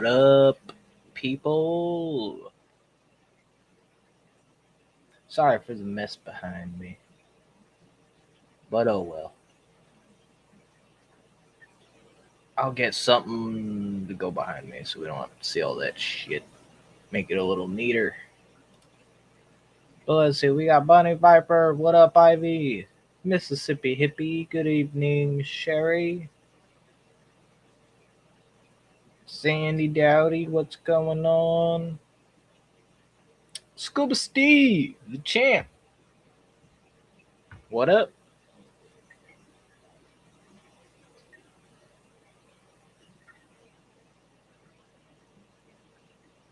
What up, people? Sorry for the mess behind me, but oh well. I'll get something to go behind me so we don't have to see all that shit. Make it a little neater. But let's see, we got Bunny Viper. What up, Ivy? Mississippi Hippie. Good evening, Sherry. Sandy Dowdy. What's going on? Scuba Steve, the champ. What up?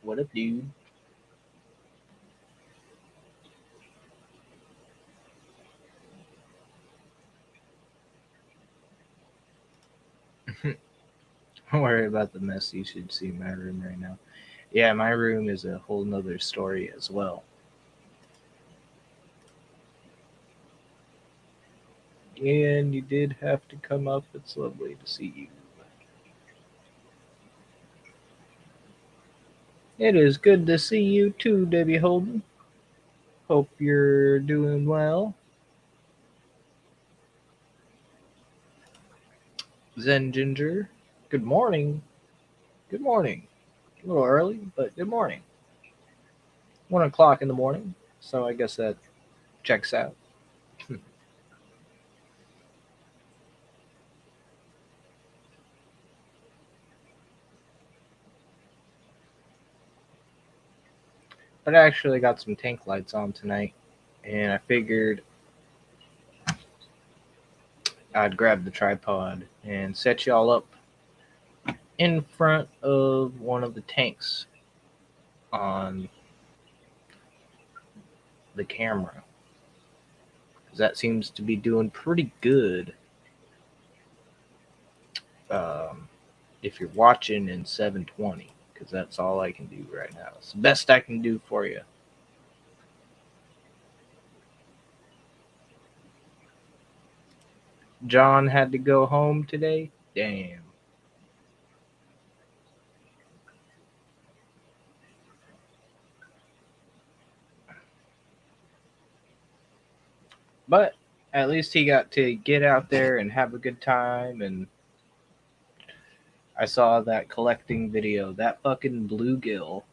What up, dude? Don't worry about the mess. You should see my room right now. Yeah, my room is a whole nother story as well. And you did have to come up. It's lovely to see you. It is good to see you too, Debbie Holden. Hope you're doing well. Zen Ginger, good morning. Good morning. A little early, but good morning. 1 o'clock in the morning, so I guess that checks out. But I actually got some tank lights on tonight, and I figured I'd grab the tripod and set y'all up in front of one of the tanks on the camera. Because that seems to be doing pretty good um, if you're watching in 720. Because that's all I can do right now. It's the best I can do for you. John had to go home today. Damn. But at least he got to get out there and have a good time. And I saw that collecting video. That fucking bluegill,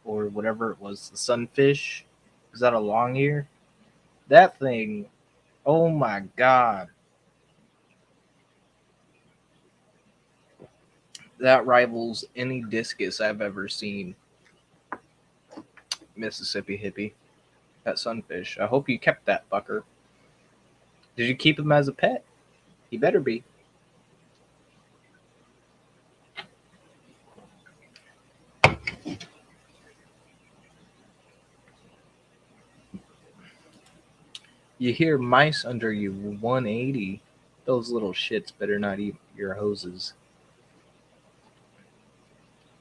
or whatever it was, the sunfish. Is that a long ear? That thing, oh my god. That rivals any discus I've ever seen. Mississippi Hippie. That sunfish. I hope you kept that fucker. Did you keep him as a pet? He better be. You hear mice under you 180. Those little shits better not eat your hoses.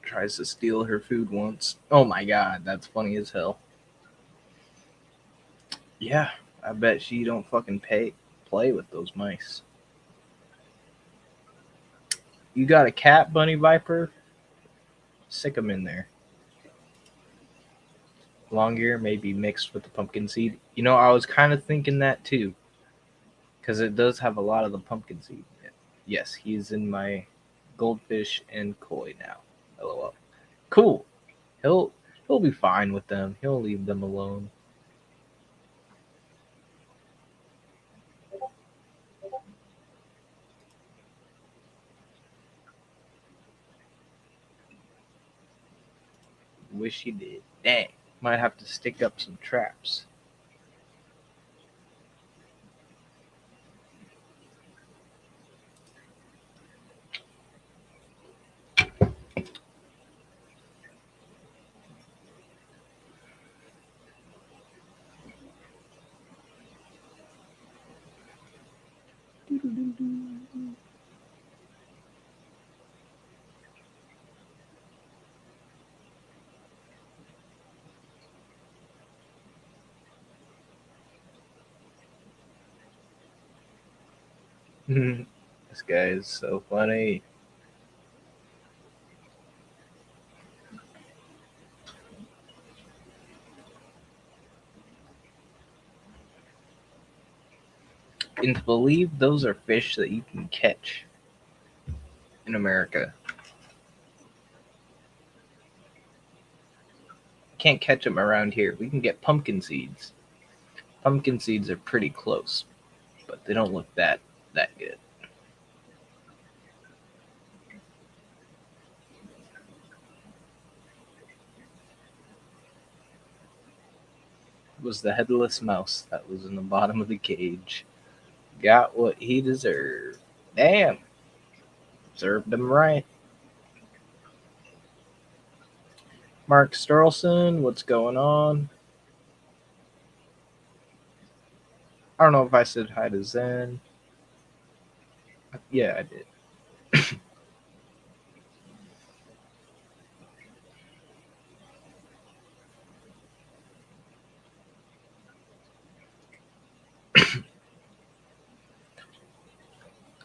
Tries to steal her food once. Oh my god, that's funny as hell. Yeah, I bet she don't fucking play with those mice. You got a cat, Bunny Viper? Sick 'em in there. Long ear maybe mixed with the pumpkin seed. You know, I was kind of thinking that too, because it does have a lot of the pumpkin seed in it. Yes, he's in my goldfish and koi now. LOL. Cool. He'll he'll be fine with them. He'll leave them alone. Wish he did. Dang. Might have to stick up some traps. This guy is so funny. And to believe those are fish that you can catch in America. Can't catch them around here. We can get pumpkin seeds. Pumpkin seeds are pretty close, but they don't look that good. It was the headless mouse that was in the bottom of the cage. Got what he deserved. Damn, served him right. Mark Sterlson, what's going on? I don't know if I said hi to Zen. Yeah, I did.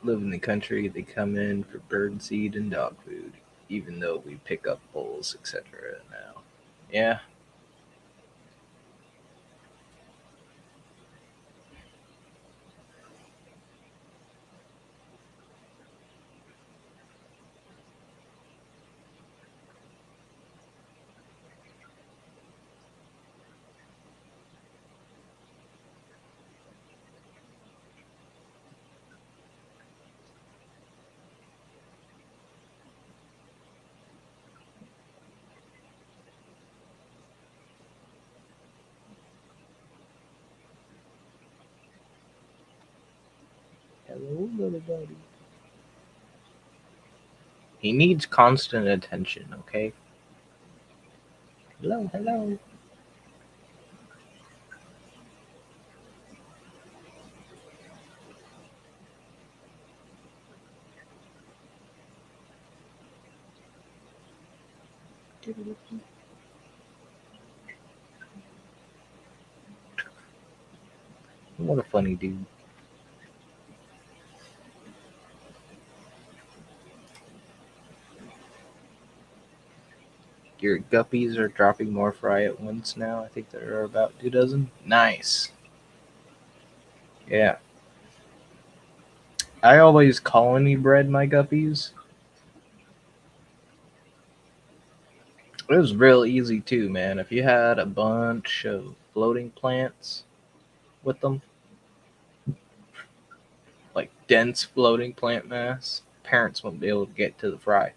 Live in the country, they come in for bird seed and dog food, even though we pick up bowls, etc. now. Yeah. Hello, little buddy. He needs constant attention, okay? Hello, hello. What a funny dude. Your guppies are dropping more fry at once now. I think there are about 2 dozen. Nice. Yeah. I always colony bred my guppies. It was real easy too, man. If you had a bunch of floating plants with them, like dense floating plant mass, parents won't be able to get to the fry.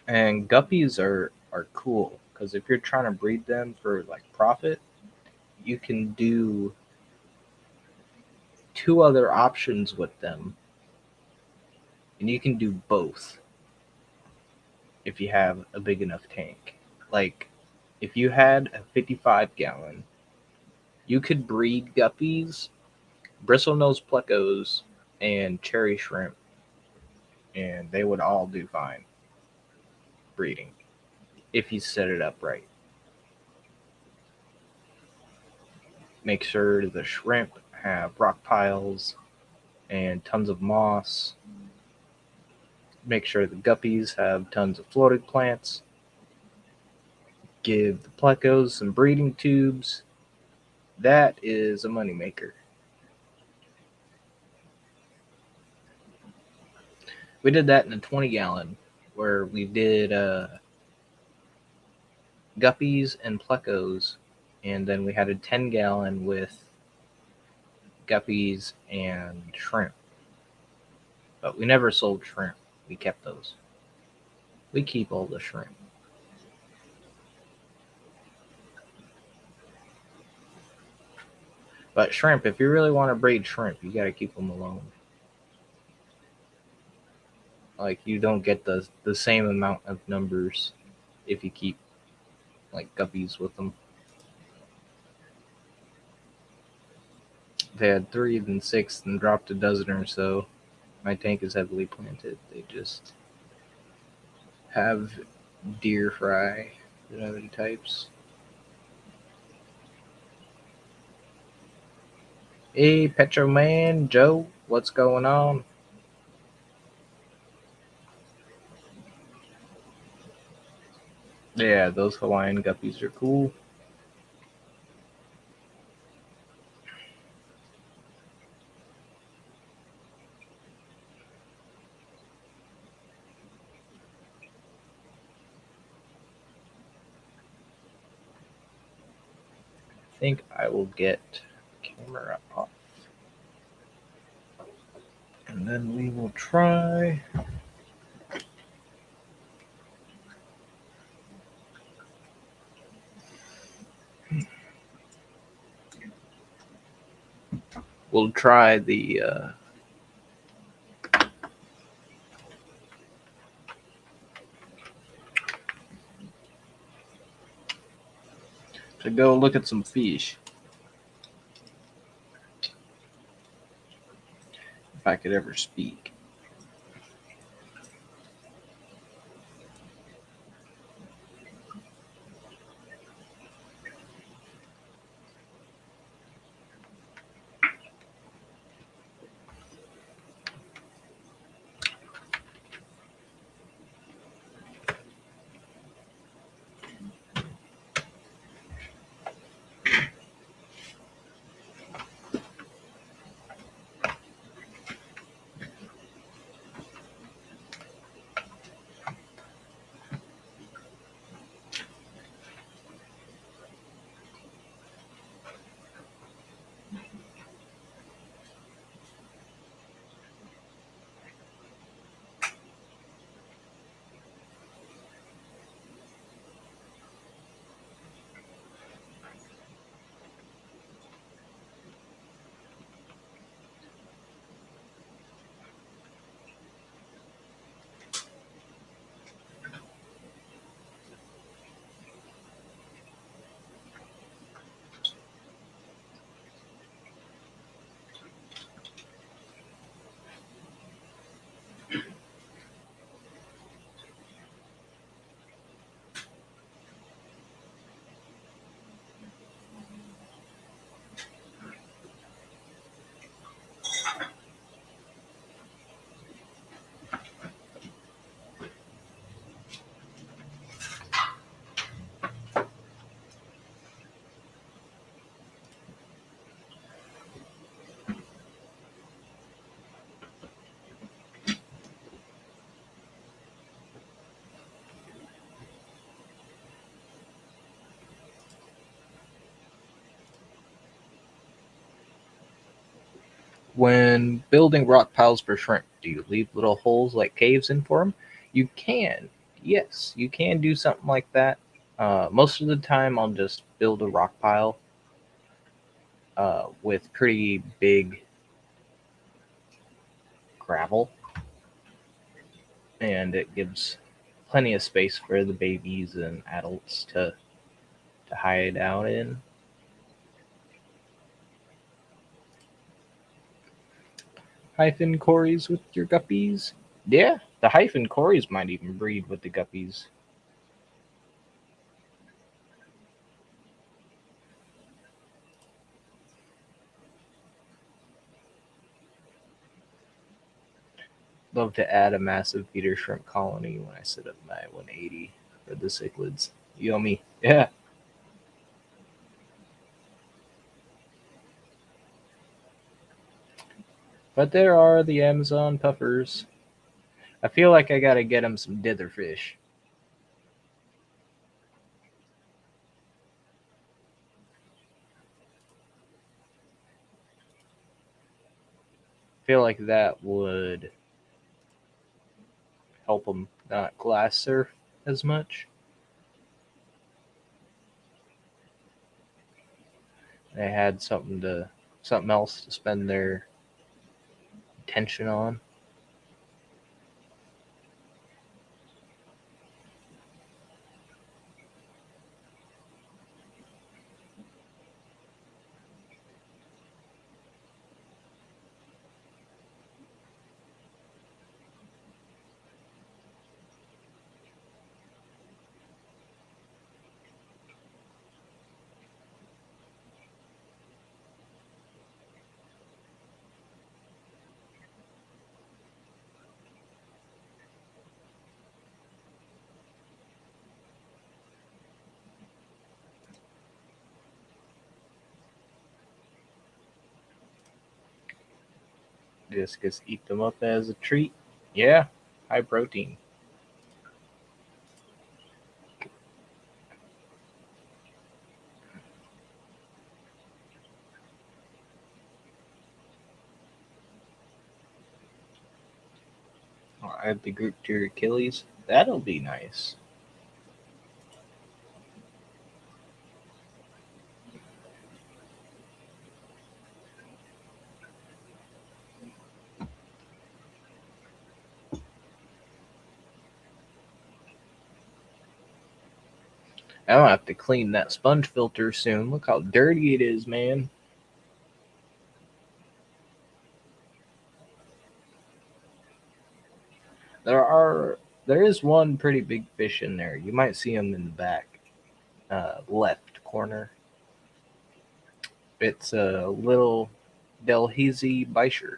And guppies are cool because if you're trying to breed them for like profit, you can do two other options with them, and you can do both if you have a big enough tank. Like if you had a 55-gallon, you could breed guppies, bristlenose plecos, and cherry shrimp, and they would all do fine breeding if you set it up right. Make sure the shrimp have rock piles and tons of moss. Make sure the guppies have tons of floating plants. Give the plecos some breeding tubes. That is a moneymaker. We did that in a 20-gallon where we did guppies and plecos, and then we had a 10-gallon with guppies and shrimp. But we never sold shrimp. We kept those. We keep all the shrimp. But shrimp, if you really want to breed shrimp, you got to keep them alone. Like you don't get the same amount of numbers if you keep like guppies with them. They had three, then six, then dropped a dozen or so. My tank is heavily planted. They just have deer fry. They don't have any types. Hey, Petro Man, Joe, what's going on? Yeah, those Hawaiian guppies are cool. I think I will get camera off. And then we will try. We'll try the to go look at some fish. If I could ever speak. When building rock piles for shrimp, do you leave little holes like caves in for them? You can. Yes, you can do something like that. Most of the time, I'll just build a rock pile with pretty big gravel, and it gives plenty of space for the babies and adults to hide out in. Hyphen cories with your guppies? Yeah, the hyphen cories might even breed with the guppies. Love to add a massive feeder shrimp colony when I set up my 180 for the cichlids. Yummy. Yeah. But there are the Amazon puffers. I feel like I gotta get them some dither fish. I feel like that would help them not glass surf as much. They had something else to spend their attention on. Just eat them up as a treat. Yeah, high protein. I'll add the group to your Achilles. That'll be nice. I'll have to clean that sponge filter soon. Look how dirty it is, man. There are there is one pretty big fish in there. You might see him in the back left corner. It's a little Delhaize Beischer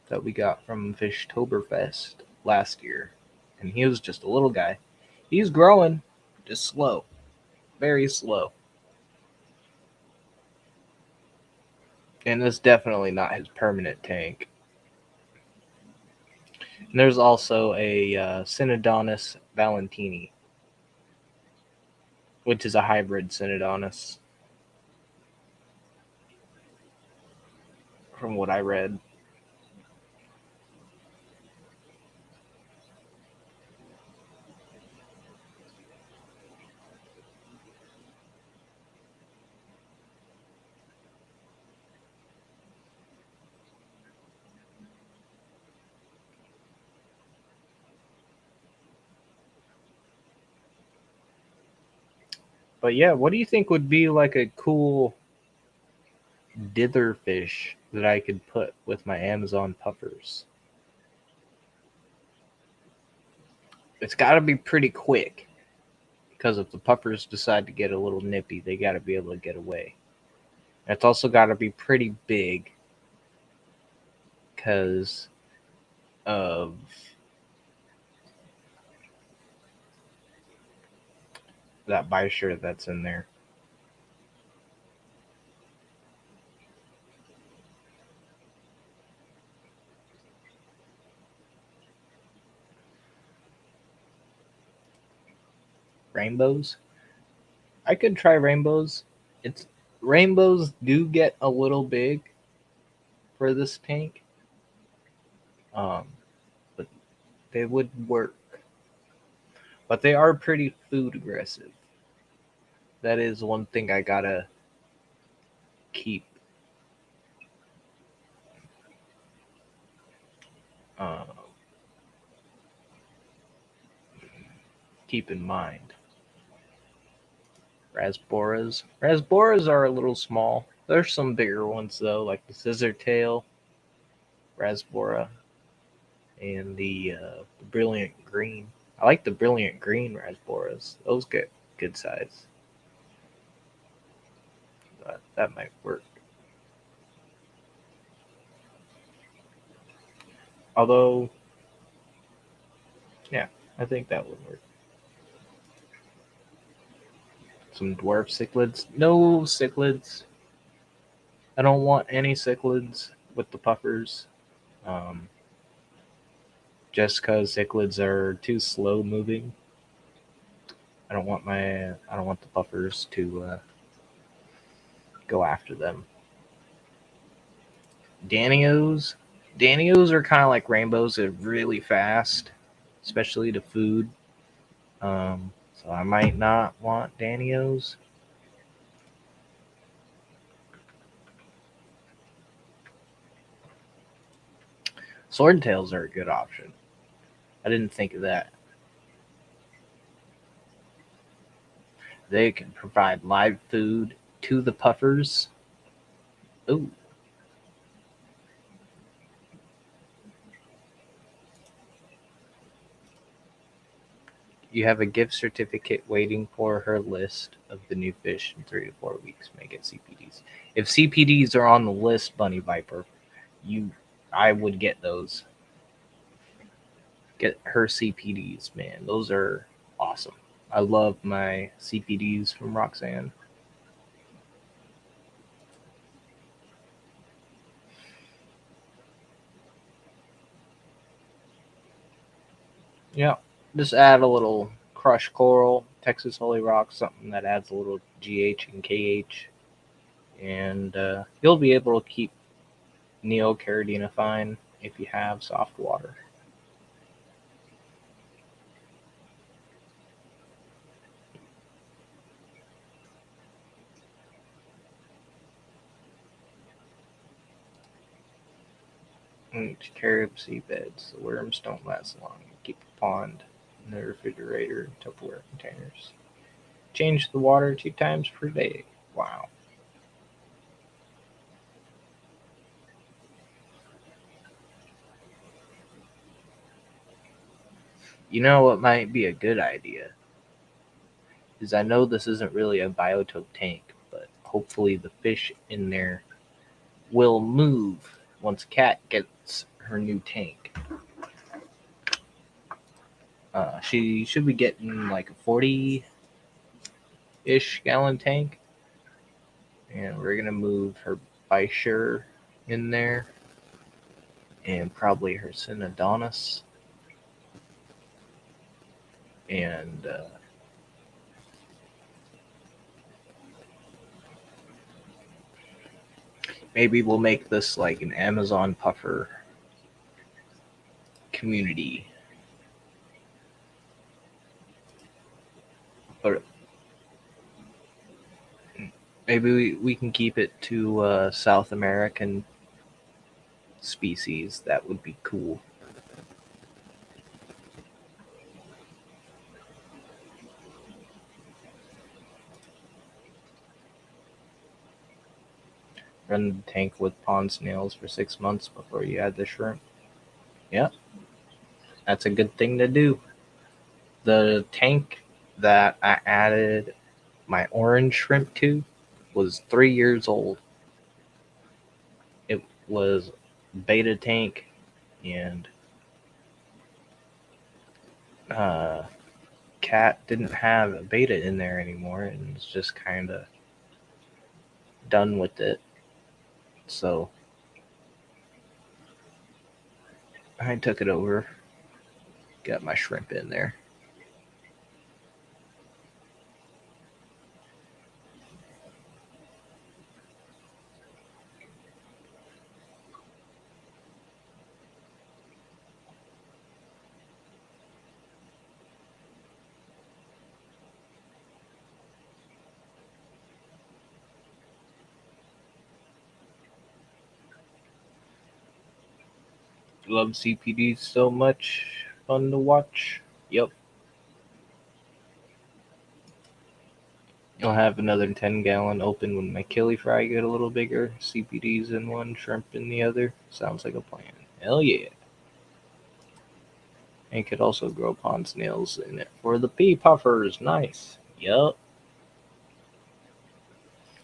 that we got from Fishtoberfest last year, and he was just a little guy. He's growing, just slow, very slow, and it's definitely not his permanent tank. And there's also a Synodonus valentini, which is a hybrid Synodonus, from what I read. But yeah, what do you think would be like a cool dither fish that I could put with my Amazon puffers? It's got to be pretty quick because if the puffers decide to get a little nippy, they got to be able to get away. It's also got to be pretty big because of that Beischer that's in there. Rainbows. I could try rainbows. It's rainbows do get a little big for this tank, um, but they would work. But they are pretty food aggressive. That is one thing I gotta keep uh, keep in mind. Rasboras are a little small. There's some bigger ones though, like the scissor tail rasbora and the brilliant green. I like the brilliant green rasboras. Those get good size. But that might work. Although, yeah, I think that would work. Some dwarf cichlids. No cichlids. I don't want any cichlids with the puffers. Um, just because cichlids are too slow moving. I don't want the puffers to go after them. Danios. Danios are kind of like rainbows. They're really fast, especially to food. So I might not want Danios. Swordtails are a good option. I didn't think of that. They can provide live food to the puffers. Ooh, you have a gift certificate waiting for her list of the new fish in 3 to 4 weeks. May get CPDs. If CPDs are on the list, Bunny Viper, you, I would get those. Get her CPDs, man. Those are awesome. I love my CPDs from Roxanne. Yeah, just add a little crushed coral, Texas Holy Rock, something that adds a little GH and KH, and you'll be able to keep neocaridina fine if you have soft water. And carry up seabeds. The worms don't last long. Keep the pond in the refrigerator and Tupperware containers. Change the water 2 times per day. Wow. You know what might be a good idea? Is I know this isn't really a biotope tank, but hopefully the fish in there will move once Cat gets her new tank. She should be getting like a 40-ish gallon tank, and we're gonna move her Bisher in there, and probably her Synodonis, and maybe we'll make this like an Amazon puffer community. But maybe we can keep it to South American species. That would be cool. Run the tank with pond snails for 6 months before you add the shrimp. Yeah, that's a good thing to do. The tank that I added my orange shrimp to was 3 years old. It was beta tank, and uh, Cat didn't have a beta in there anymore, and was just kind of done with it. So I took it over, got my shrimp in there. Love CPDs so much. Fun to watch. Yep. I'll have another 10 gallon open when my killie fry get a little bigger. CPDs in one, shrimp in the other. Sounds like a plan. Hell yeah. And could also grow pond snails in it for the pea puffers. Nice. Yup.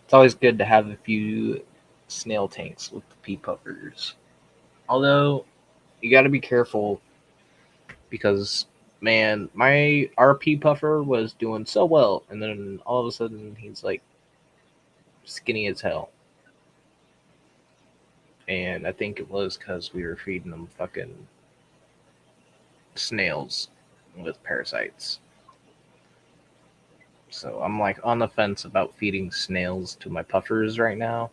It's always good to have a few snail tanks with the pea puffers. Although, you gotta be careful because, man, my RP puffer was doing so well, and then all of a sudden he's like skinny as hell. And I think it was because we were feeding them fucking snails with parasites. So I'm like on the fence about feeding snails to my puffers right now.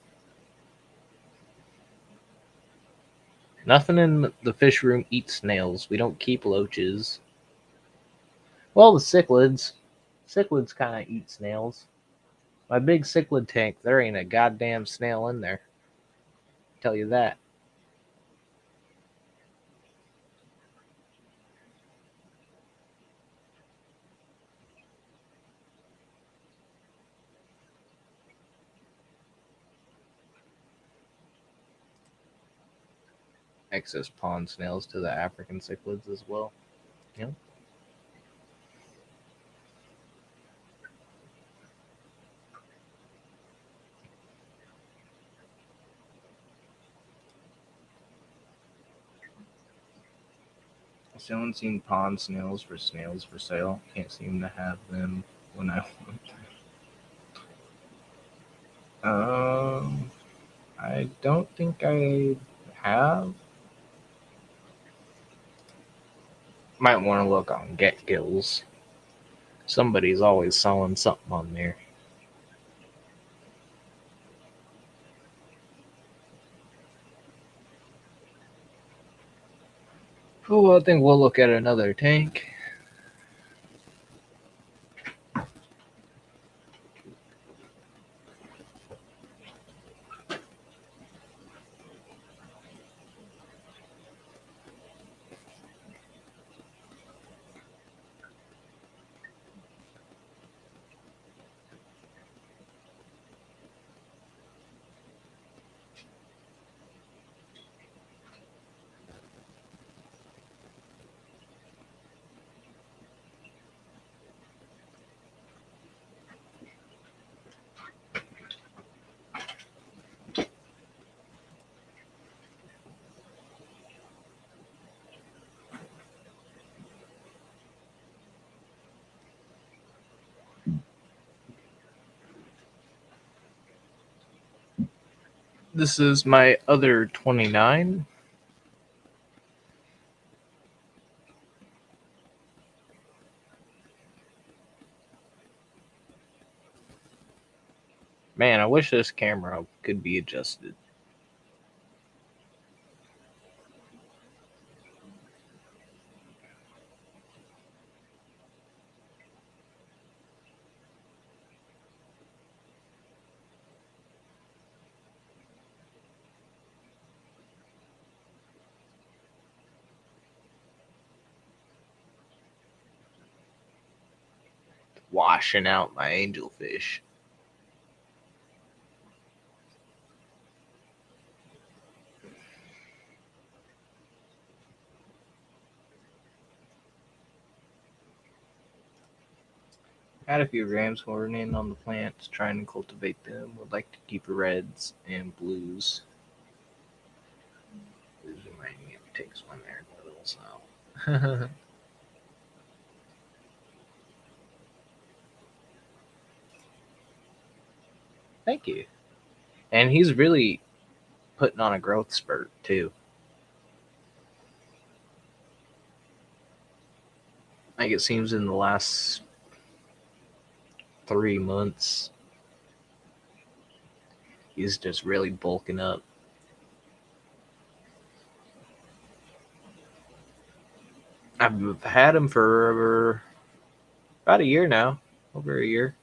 Nothing in the fish room eats snails. We don't keep loaches. Well, the cichlids. Cichlids kind of eat snails. My big cichlid tank, there ain't a goddamn snail in there. Tell you that. Excess pond snails to the African cichlids as well. Yep. I still haven't seen pond snails for sale. Can't seem to have them when I want. I don't think I have. Might want to look on Get Gills. Somebody's always selling something on there. Oh, I think we'll look at another tank. This is my other 29. Man, I wish this camera could be adjusted. Washing out my angelfish. Had a few rams horning on the plants, trying to cultivate them. Would like to keep reds and blues. Blues remind me of takes one there, a little snow. Thank you. And he's really putting on a growth spurt too. Like it seems in the last 3 months, he's just really bulking up. I've had him for about a year now, over a year.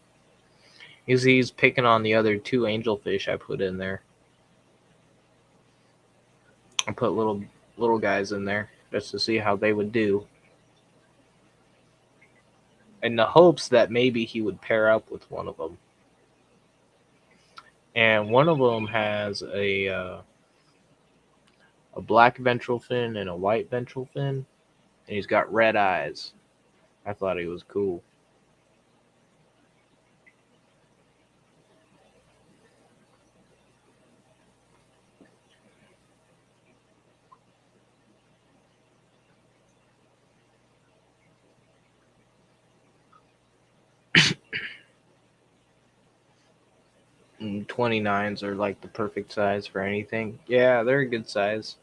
He's picking on the other 2 angelfish I put in there. I put little guys in there just to see how they would do, in the hopes that maybe he would pair up with one of them. And one of them has a black ventral fin and a white ventral fin, and he's got red eyes. I thought he was cool. And 29s are like the perfect size for anything. Yeah, they're a good size.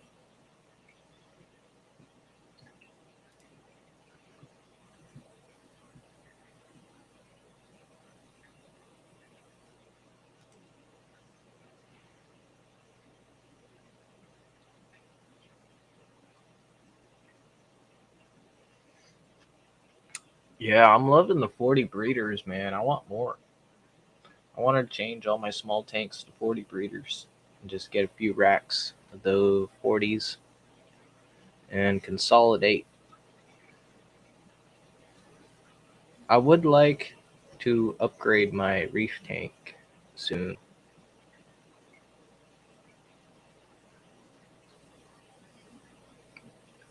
Yeah, I'm loving the 40 breeders, man. I want more. I want to change all my small tanks to 40 breeders and just get a few racks of the 40s and consolidate. I would like to upgrade my reef tank soon,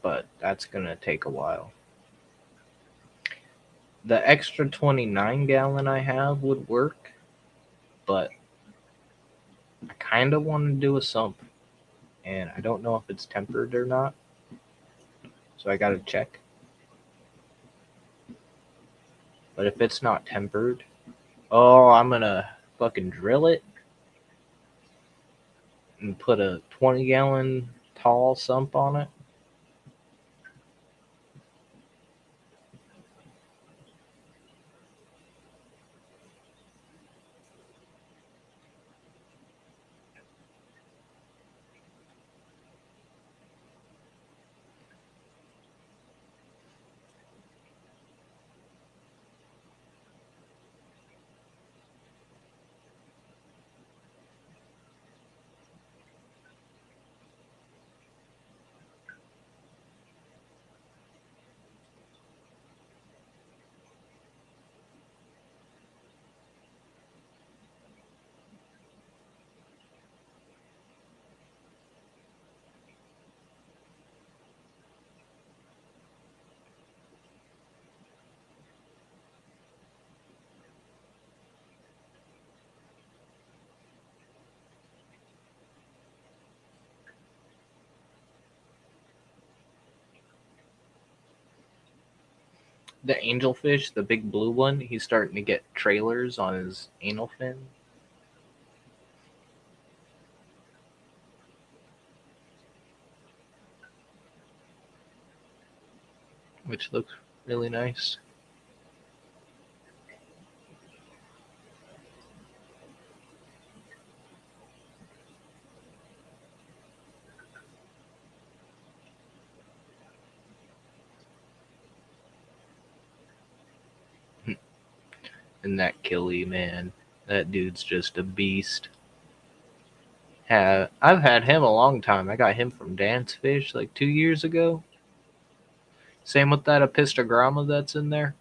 but that's going to take a while. The extra 29 gallon I have would work, but I kind of want to do a sump, and I don't know if it's tempered or not, so I got to check. But if it's not tempered, oh, I'm going to fucking drill it and put a 20 gallon tall sump on it. The angelfish, the big blue one, he's starting to get trailers on his anal fin. Which looks really nice. And that Killy, man, that dude's just a beast. I've had him a long time. I got him from Dance Fish like 2 years ago. Same with that Epistogramma that's in there.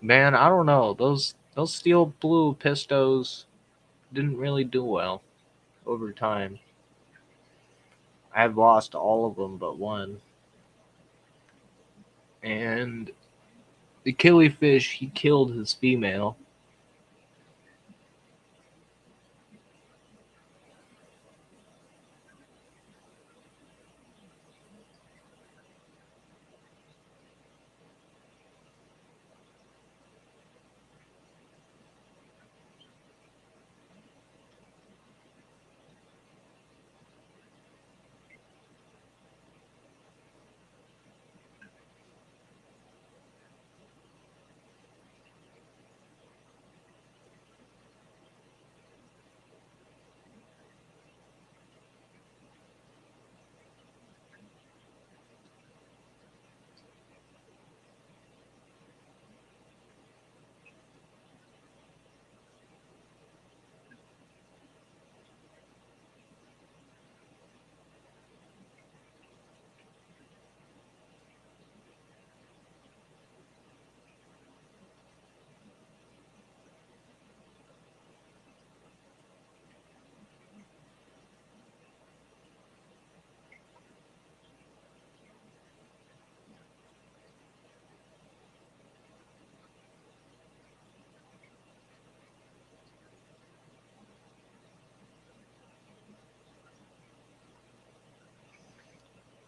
Man, I don't know. Those steel blue pistos didn't really do well over time. I've lost all of them but one. And the killifish, he killed his female.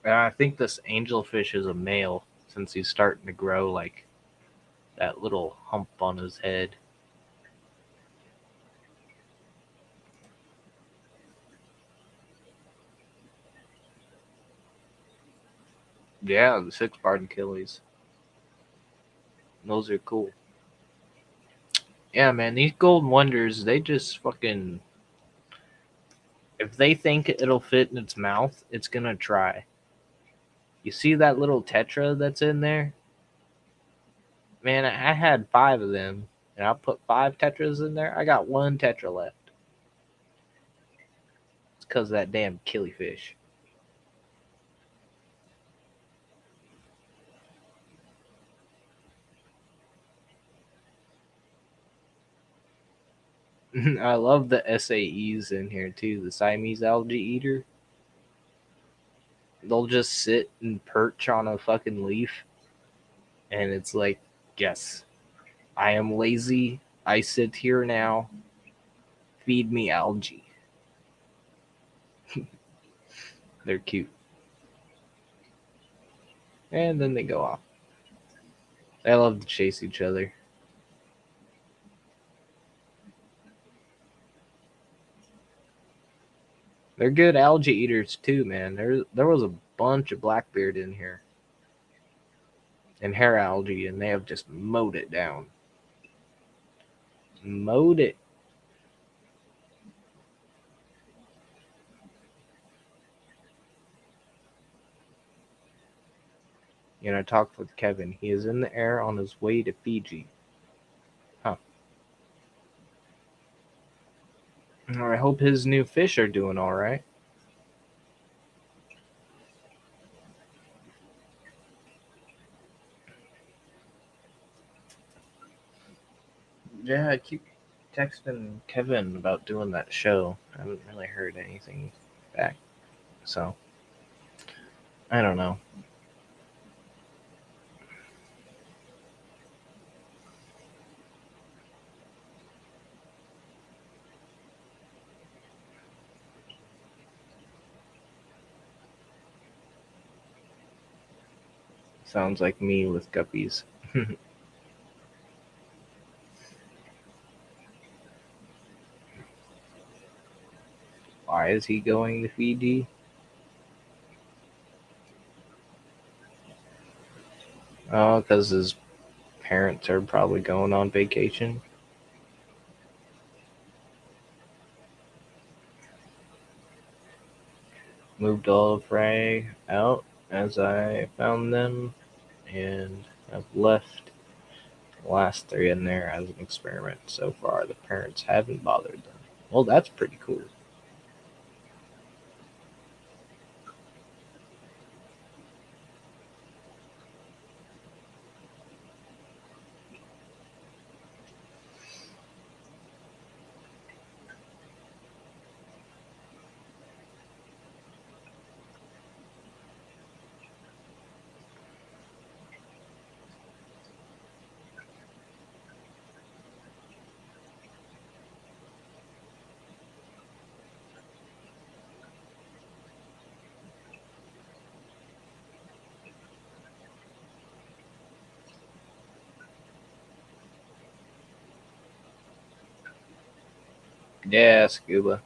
And I think this angelfish is a male since he's starting to grow like that little hump on his head. Yeah, the 6 barred Achilles. Those are cool. Yeah, man, these golden wonders, they just fucking. If they think it'll fit in its mouth, it's gonna try. You see that little tetra that's in there? Man, I had 5 of them, and I put 5 tetras in there. I got 1 tetra left. It's because of that damn killifish. I love the SAEs in here too. The Siamese algae eater. They'll just sit and perch on a fucking leaf, and it's like, yes, I am lazy. I sit here now. Feed me algae. They're cute. And then they go off. They love to chase each other. They're good algae eaters too, man. There was a bunch of blackbeard in here and hair algae, and they have just mowed it down. Mowed it. You know, I talked with Kevin. He is in the air on his way to Fiji. Huh. I hope his new fish are doing all right. Yeah, I keep texting Kevin about doing that show. I haven't really heard anything back. So, I don't know. Sounds like me with guppies. Why is he going to Fiji? Oh, because his parents are probably going on vacation. Moved all of Ray out as I found them and have left the last three in there as an experiment. So far, the parents haven't bothered them. Well, that's pretty cool. Yeah, scuba.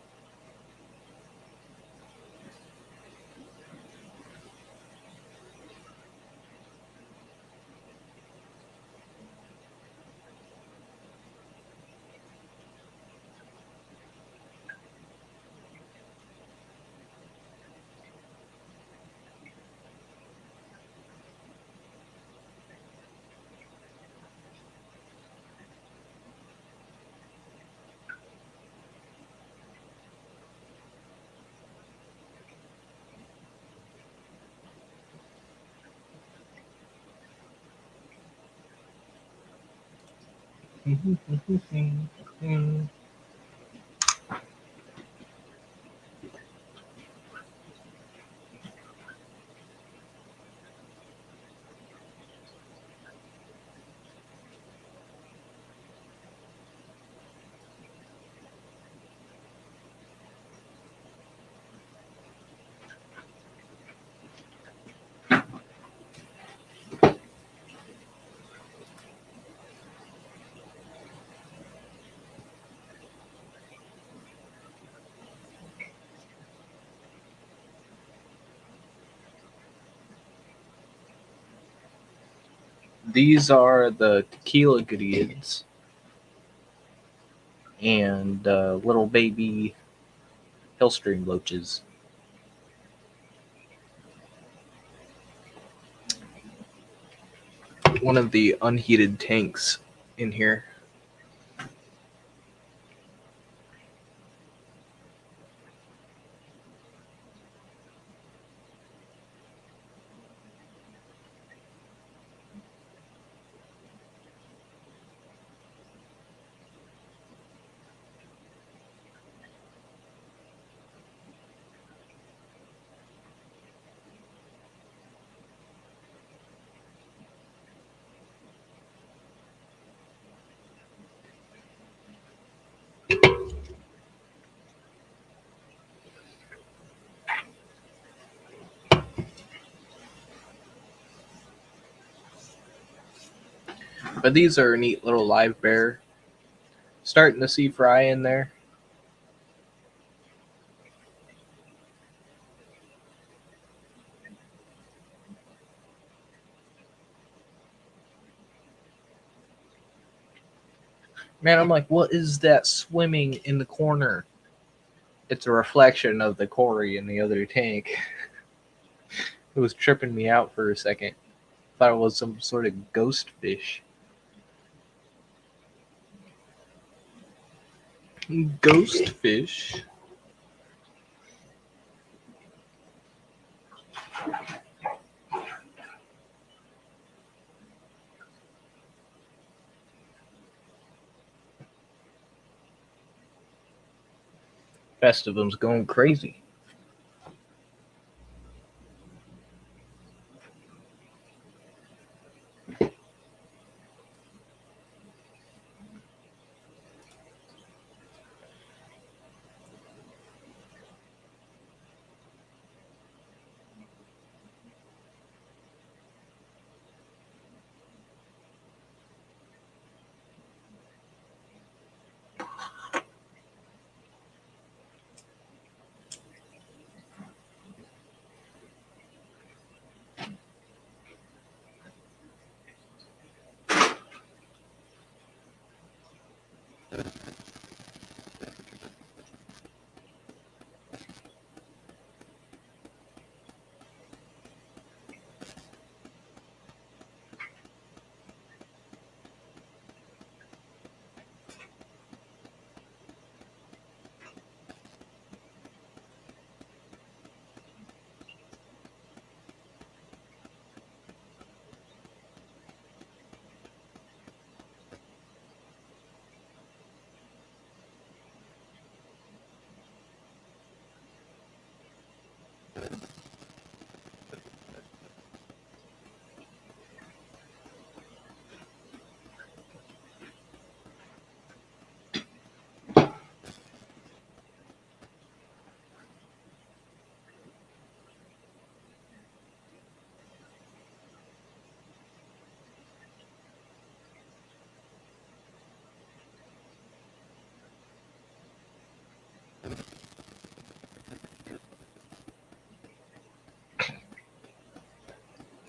These are the tequila goodies and little baby Hillstream loaches. One of the unheated tanks in here. But these are a neat little live bear. Starting to see fry in there. Man, I'm like, what is that swimming in the corner? It's a reflection of the Cory in the other tank. It was tripping me out for a second. Thought it was some sort of ghost fish. Ghost fish? Festivum's going crazy.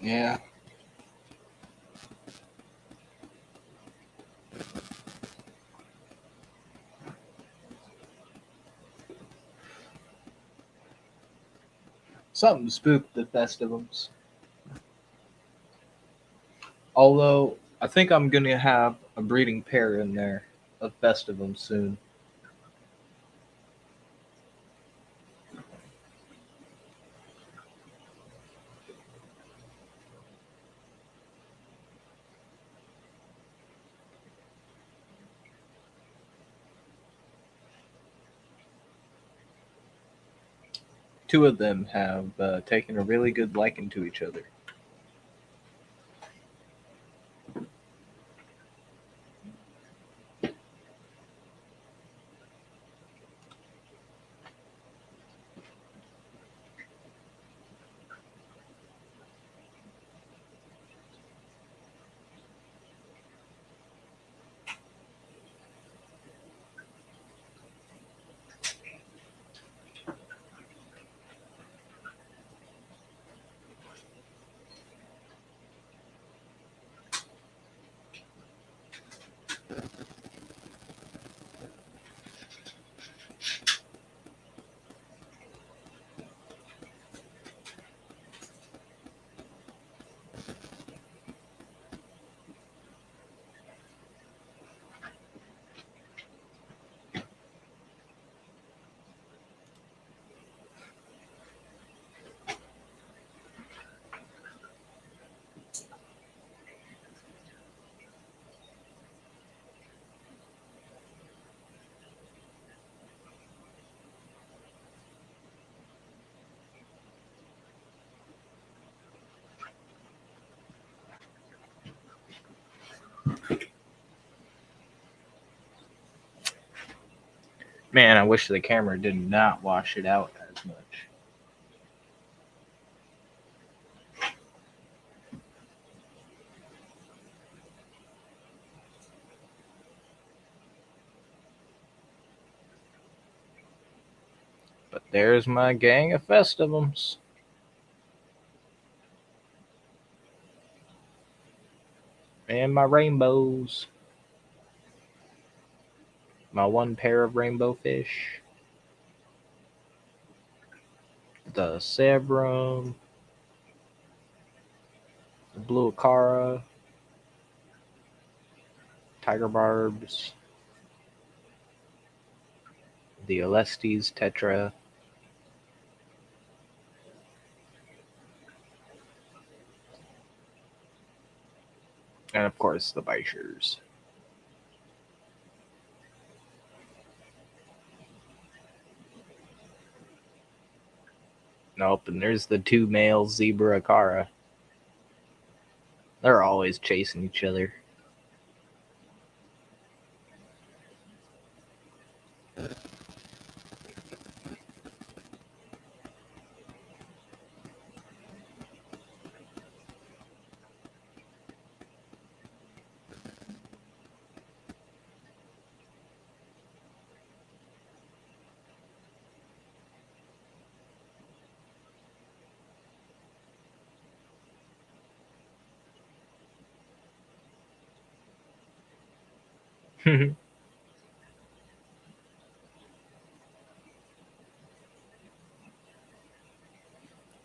Yeah. Something spooked the festivums. Although I think I'm gonna have a breeding pair in there of festivums soon. Two of them have taken a really good liking to each other. Man, I wish the camera did not wash it out as much. But there's my gang of festivums. And my rainbows. My one pair of rainbow fish. The Sevrum. The Blue Acara. Tiger Barbs. The Alestes Tetra. And of course, the Bichers. Nope, and there's the two male Zebra Acara. They're always chasing each other.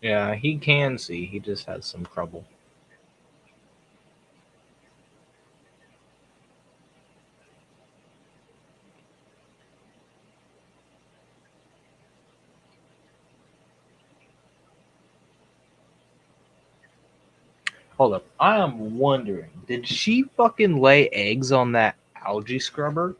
Yeah, he can see. He just has some trouble. Hold up. I am wondering, did she fucking lay eggs on that algae scrubber?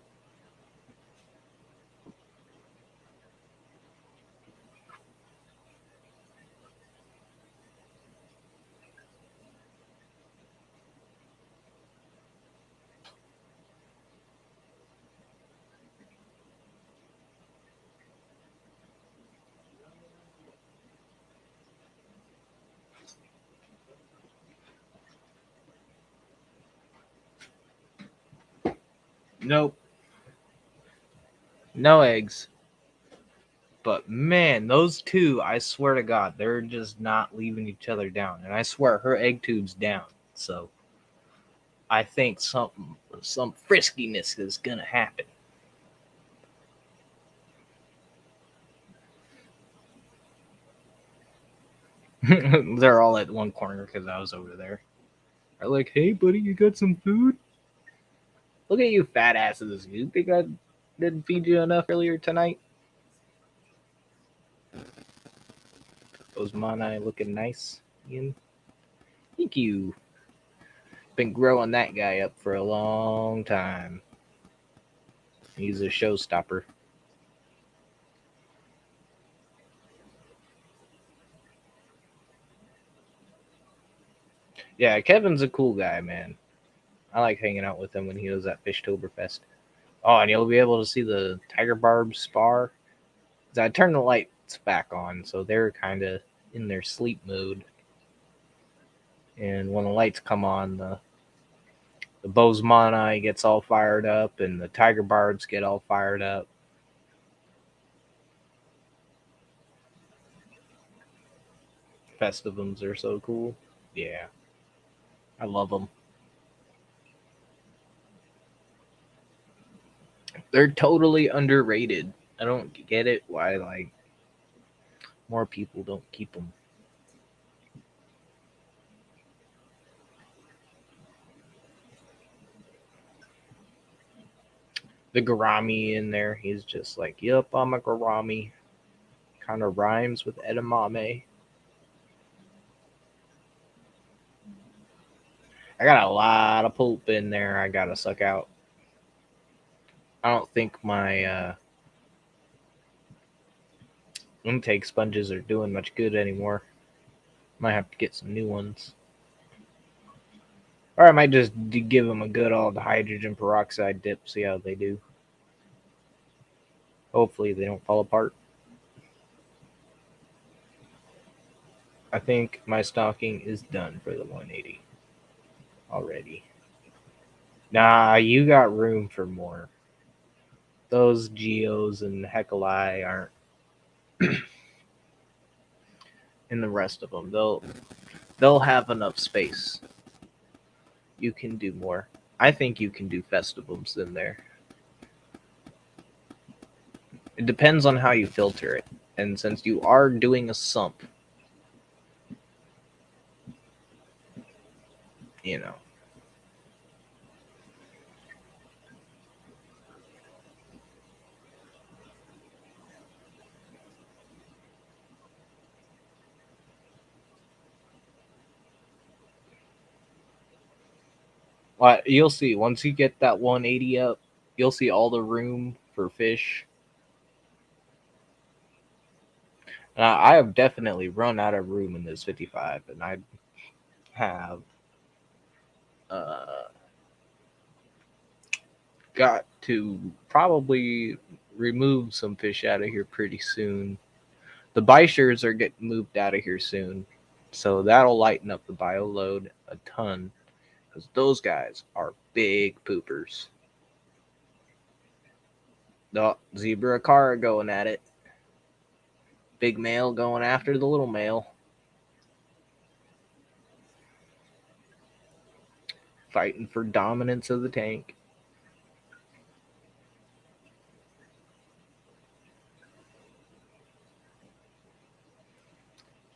Nope. No eggs. But man, those two, I swear to God, they're just not leaving each other down. And I swear her egg tube's down. So I think some friskiness is gonna happen. They're all at one corner because I was over there. They're like, hey buddy, you got some food? Look at you fat asses. You think I didn't feed you enough earlier tonight? Those Manai looking nice, Ian. Thank you. Been growing that guy up for a long time. He's a showstopper. Yeah, Kevin's a cool guy, man. I like hanging out with him when he was at Fishtoberfest. Oh, and you'll be able to see the Tiger Barb spar. I turned the lights back on, so they're kind of in their sleep mode. And when the lights come on, the Bozemanai gets all fired up, and the Tiger Barbs get all fired up. Festivums are so cool. Yeah, I love them. They're totally underrated. I don't get it why like more people don't keep them. The Garami in there, he's just like, "Yep, I'm a Garami." Kind of rhymes with edamame. I got a lot of pulp in there. I gotta suck out. I don't think my intake sponges are doing much good anymore. Might have to get some new ones. Or I might just give them a good old hydrogen peroxide dip, see how they do. Hopefully they don't fall apart. I think my stocking is done for the 180 already. Nah, you got room for more. Those Geos and Hecali aren't in the rest of them. They'll have enough space. You can do more. I think you can do festivals in there. It depends on how you filter it. And since you are doing a sump, you know. Well, you'll see once you get that 180 up, you'll see all the room for fish. I have definitely run out of room in this 55, and I have uh, got to probably remove some fish out of here pretty soon. The Bishers are getting moved out of here soon, so that'll lighten up the bio load a ton because those guys are big poopers. The zebra car going at it. Big male going after the little male. Fighting for dominance of the tank.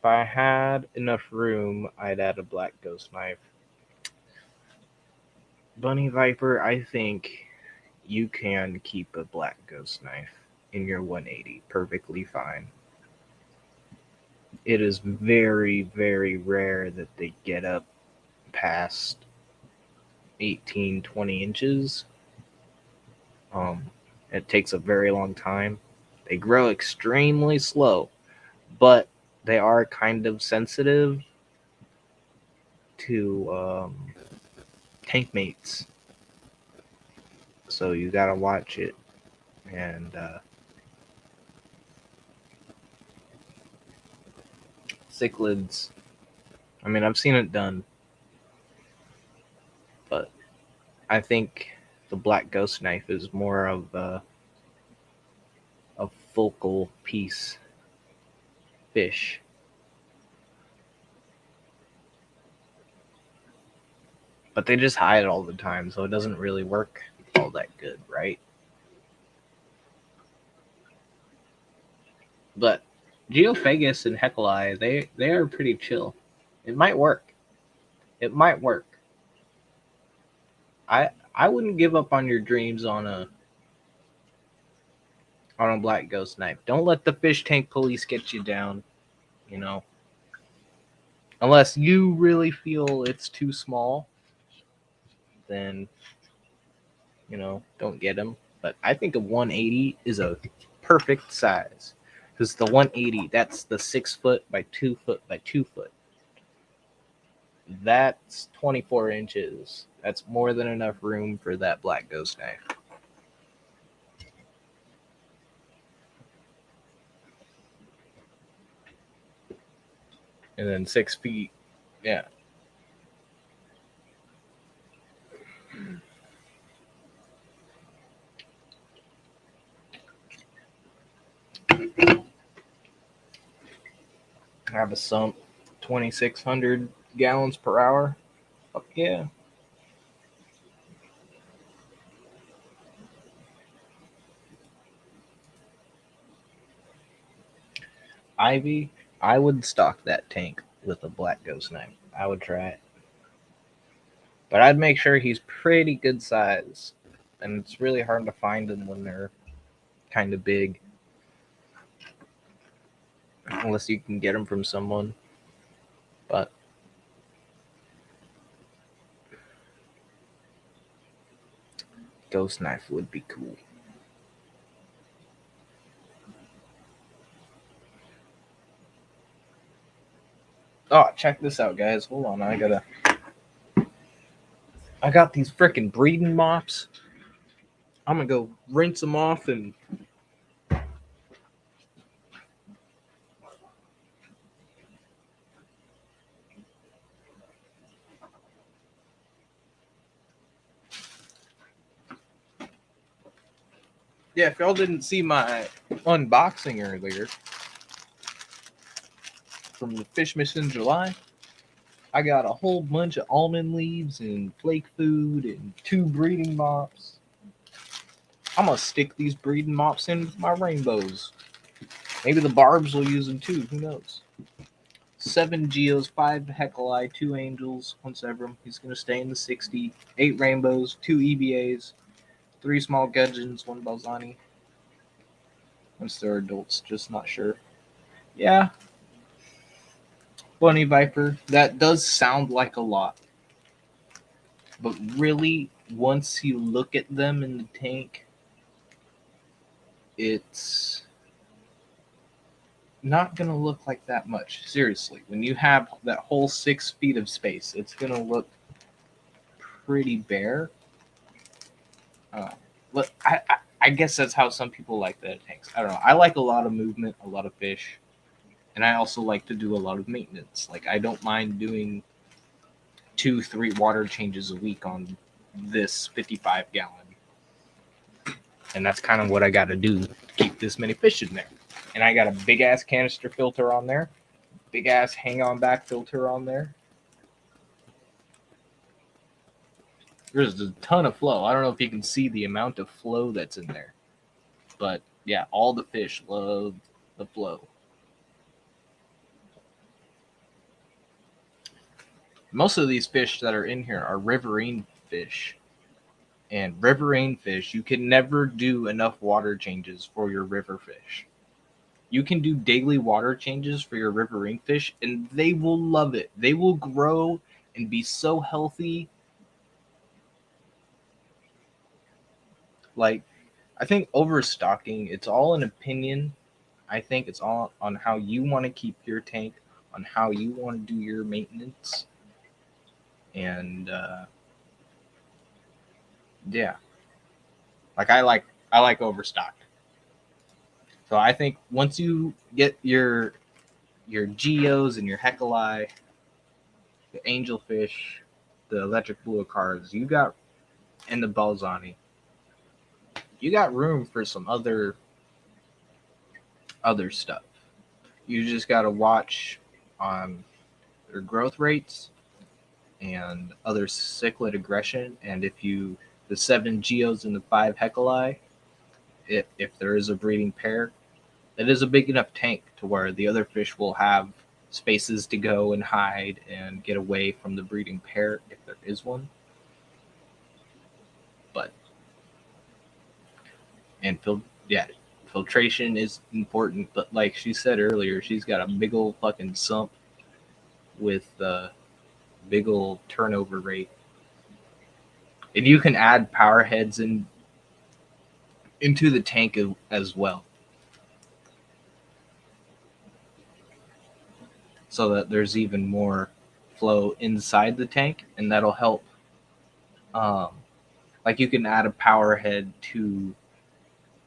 If I had enough room, I'd add a black ghost knife. Bunny Viper, I think you can keep a black ghost knife in your 180 perfectly fine. It is very, very rare that they get up past 18, 20 inches. It takes a very long time. They grow extremely slow, but they are kind of sensitive to tank mates. So you gotta watch it. And cichlids, I mean, I've seen it done, but I think the black ghost knife is more of a focal piece fish. But they just hide all the time, so it doesn't really work all that good, right? But Geophagus and Hecali, they are pretty chill. It might work. It might work. I wouldn't give up on your dreams on a black ghost knife. Don't let the fish tank police get you down, you know. Unless you really feel it's too small, then don't get them. But I think a 180 is a perfect size. Because the 180, that's the 6 foot by 2 foot by 2 foot. That's 24 inches. That's more than enough room for that black ghost knife. And then 6 feet, yeah. I have a sump, 2,600 gallons per hour. Fuck yeah. Ivy, I would stock that tank with a black ghost knife. I would try it. But I'd make sure he's pretty good size. And it's really hard to find them when they're kind of big. Unless you can get them from someone. But ghost knife would be cool. Oh, check this out, guys. Hold on, I got these freaking breeding mops. I'm gonna go rinse them off and yeah, if y'all didn't see my unboxing earlier from the Fishmas in July, I got a whole bunch of almond leaves and flake food and 2 breeding mops. I'm gonna stick these breeding mops in with my rainbows. Maybe the barbs will use them too. Who knows? 7 geos, 5 Hecali, 2 angels, 1 Severum. He's gonna stay in the 60. 8 rainbows, 2 EBAs, 3 small gudgeons, 1 Balzani. Once they're adults, just not sure. Yeah. Bunny Viper. That does sound like a lot. But really, once you look at them in the tank, it's not going to look like that much. Seriously. When you have that whole 6 feet of space, it's going to look pretty bare. Look, I guess that's how some people like the tanks. I don't know. I like a lot of movement, a lot of fish. And I also like to do a lot of maintenance. Like, I don't mind doing 2-3 water changes a week on this 55 gallon. And that's kind of what I got to do to keep this many fish in there. And I got a big ass canister filter on there, big ass hang on back filter on there. There's a ton of flow. I don't know if you can see the amount of flow that's in there. But yeah, all the fish love the flow. Most of these fish that are in here are riverine fish. And riverine fish, you can never do enough water changes for your river fish. You can do daily water changes for your riverine fish, and they will love it. They will grow and be so healthy. Like, I think overstocking, it's all an opinion. I think it's all on how you want to keep your tank, on how you want to do your maintenance. And yeah, like I like overstocked. So I think once you get your geos and your hecali, the angelfish, the electric blue cars, you got and the balzani, you got room for some other stuff. You just got to watch on their growth rates and other cichlid aggression. And if you the 7 geos and the 5 hecali, if there is a breeding pair, it is a big enough tank to where the other fish will have spaces to go and hide and get away from the breeding pair if there is one. But and yeah, filtration is important. But like she said earlier, she's got a big old fucking sump with big old turnover rate, and you can add power heads into the tank as well, so that there's even more flow inside the tank, and that'll help. Um, like you can add a power head to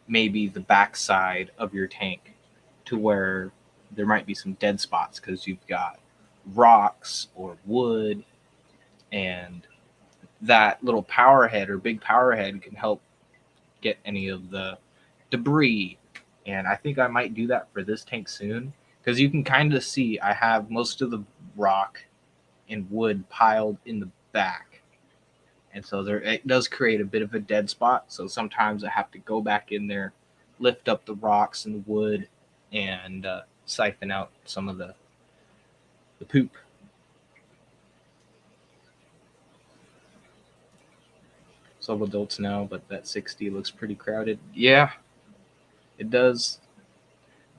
maybe the backside of your tank to where there might be some dead spots because you've got rocks or wood, and that little power head or big power head can help get any of the debris. And I think I might do that for this tank soon because you can kind of see I have most of the rock and wood piled in the back. And so there it does create a bit of a dead spot. So sometimes I have to go back in there, lift up the rocks and the wood, and siphon out some of the poop. Some adults now, but that 60 looks pretty crowded. Yeah, it does.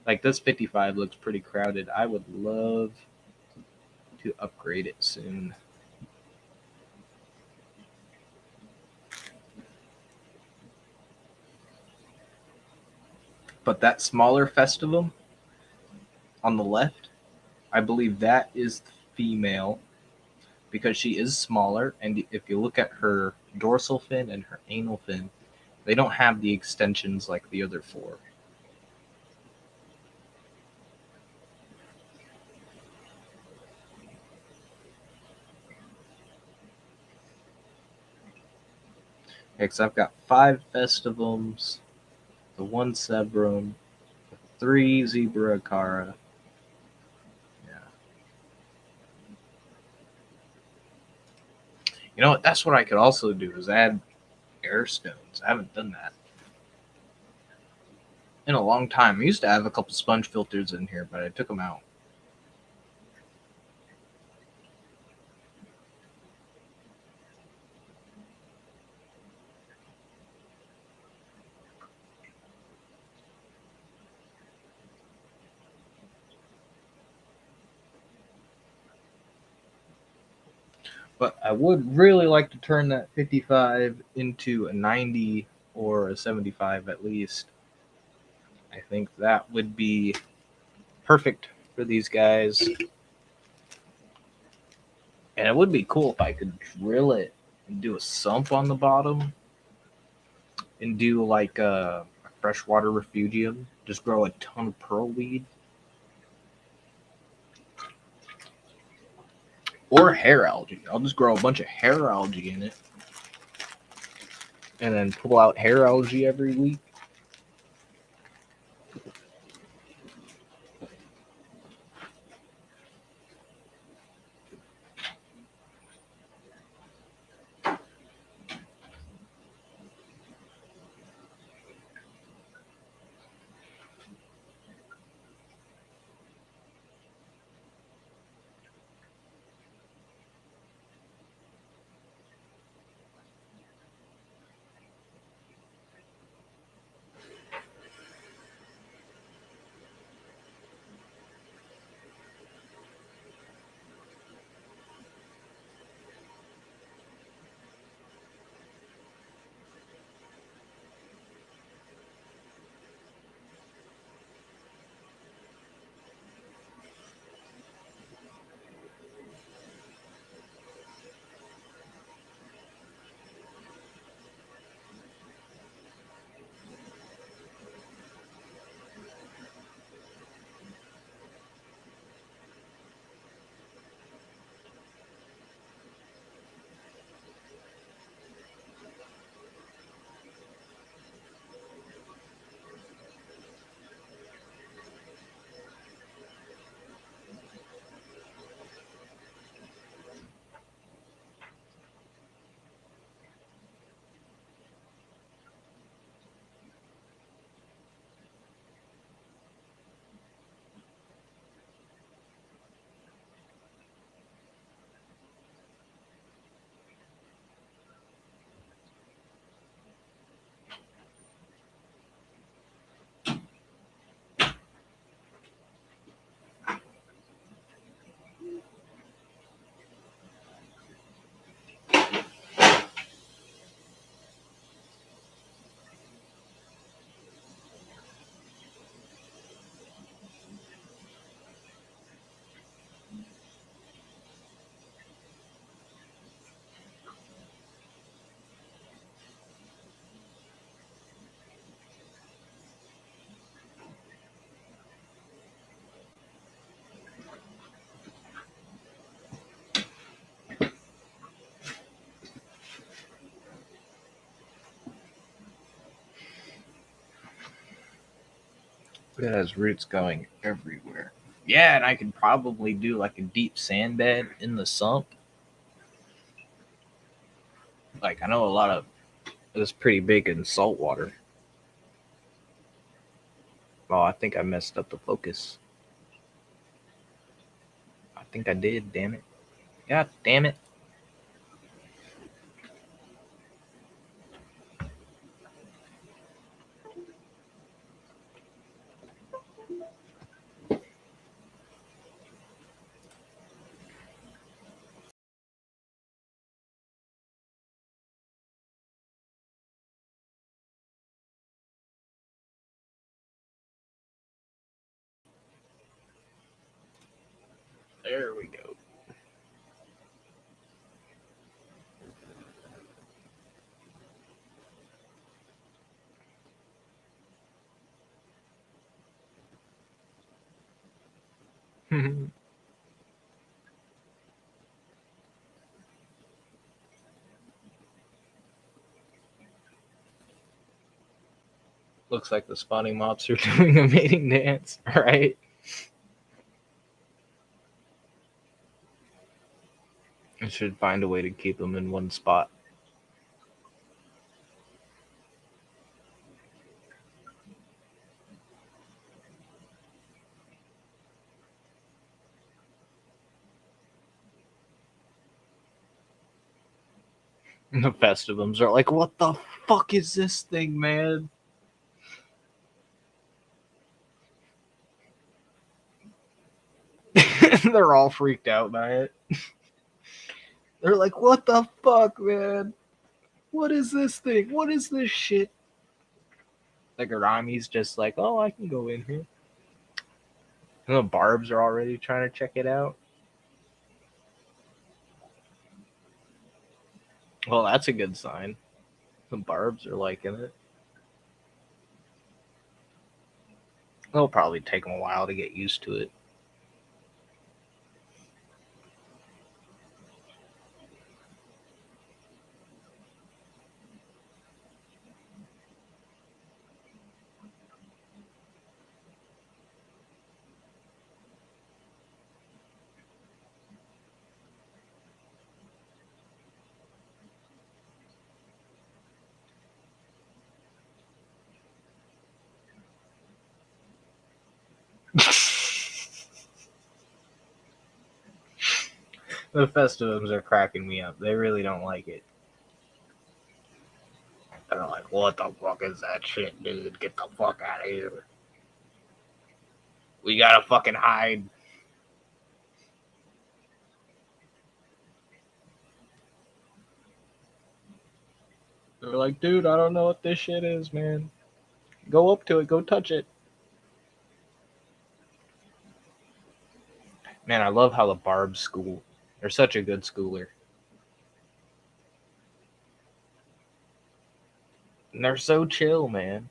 Like this 55 looks pretty crowded. I would love to upgrade it soon. But that smaller festivum on the left, I believe that is the female because she is smaller. And if you look at her dorsal fin and her anal fin, they don't have the extensions like the other four. Because I've got 5 festivums, the 1 sebrum, 3 zebra acara. Yeah. You know what? That's what I could also do is add air stones. I haven't done that in a long time. I used to have a couple sponge filters in here, but I took them out. But I would really like to turn that 55 into a 90 or a 75 at least. I think that would be perfect for these guys. And it would be cool if I could drill it and do a sump on the bottom and do like a freshwater refugium. Just grow a ton of pearlweed or hair algae. I'll just grow a bunch of hair algae in it and then pull out hair algae every week. It has roots going everywhere. Yeah, and I could probably do like a deep sand bed in the sump. Like I know a lot of it's pretty big in salt water. Oh, I think I messed up the focus. I think I did, damn it. God damn it. There we go. Looks like the spawning mobs are doing a mating dance, right? I should find a way to keep them in one spot. And the festivums are like, what the fuck is this thing, man? They're all freaked out by it. They're like, what the fuck, man? What is this thing? What is this shit? Like Arami's just like, oh, I can go in here. And the barbs are already trying to check it out. Well, that's a good sign. The barbs are liking it. It'll probably take them a while to get used to it. The festivums are cracking me up. They really don't like it. They're like, what the fuck is that shit, dude? Get the fuck out of here. We gotta fucking hide. They're like, dude, I don't know what this shit is, man. Go up to it, go touch it. Man, I love how the barbs school. They're such a good schooler. And they're so chill, man.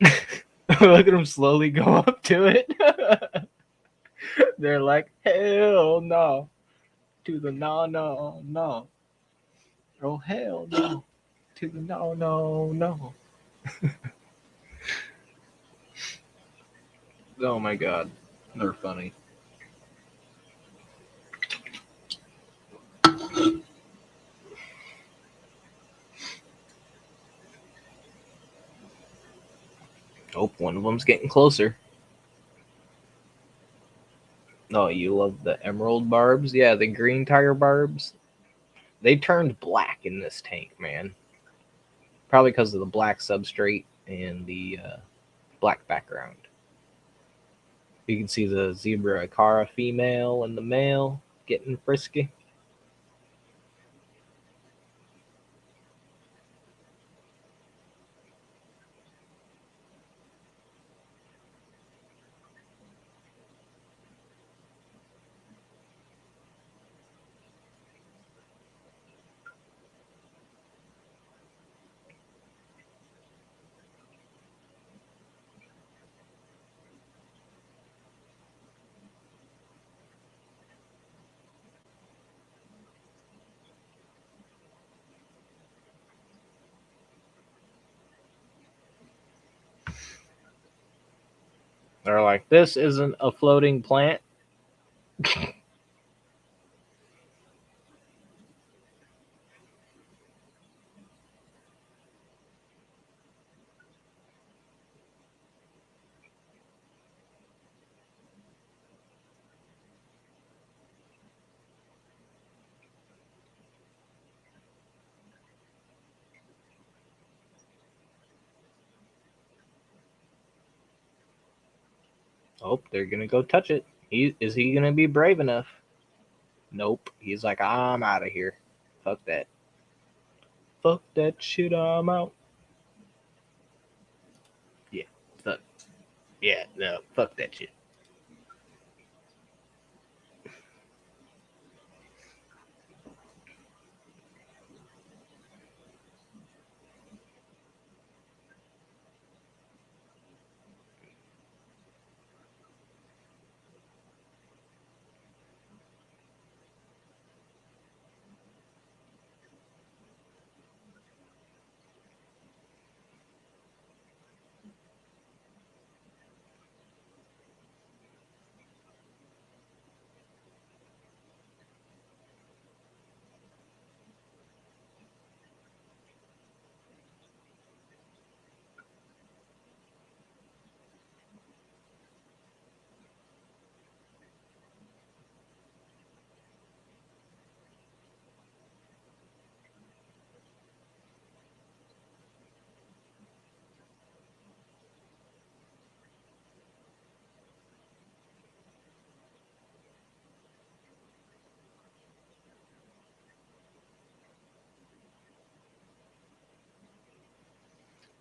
Look at them slowly go up to it. They're like, hell no. To the no, no, no. Oh, hell no. To the no, no, no. Oh my god. They're funny. Oh, one of them's getting closer. Oh, you love the emerald barbs? Yeah, the green tiger barbs. They turned black in this tank, man. Probably because of the black substrate and the black background. You can see the zebra Akara female and the male getting frisky. They're like, this isn't a floating plant. Oh, they're gonna go touch it. Is he gonna be brave enough? Nope. He's like, I'm out of here. Fuck that. Fuck that shit. I'm out. Yeah. Fuck. Yeah. No. Fuck that shit.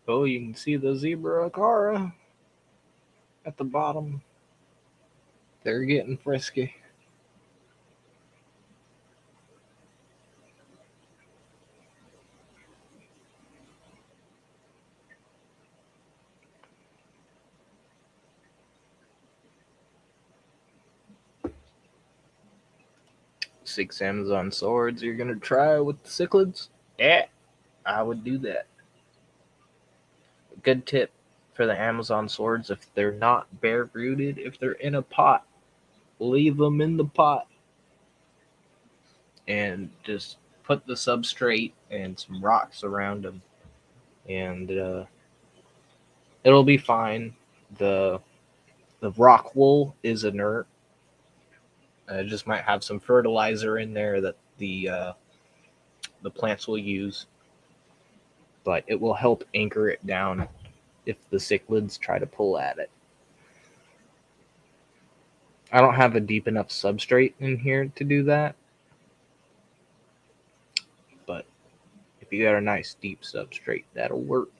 Oh, you can see the zebra Akara at the bottom. They're getting frisky. Six Amazon swords you're gonna try with the cichlids? Yeah, I would do that. Good tip for the Amazon swords: if they're not bare rooted, if they're in a pot, leave them in the pot and just put the substrate and some rocks around them, and it'll be fine. The the rock wool is inert. It just might have some fertilizer in there that the plants will use, but it will help anchor it down if the cichlids try to pull at it. I don't have a deep enough substrate in here to do that, but if you got a nice deep substrate, that'll work.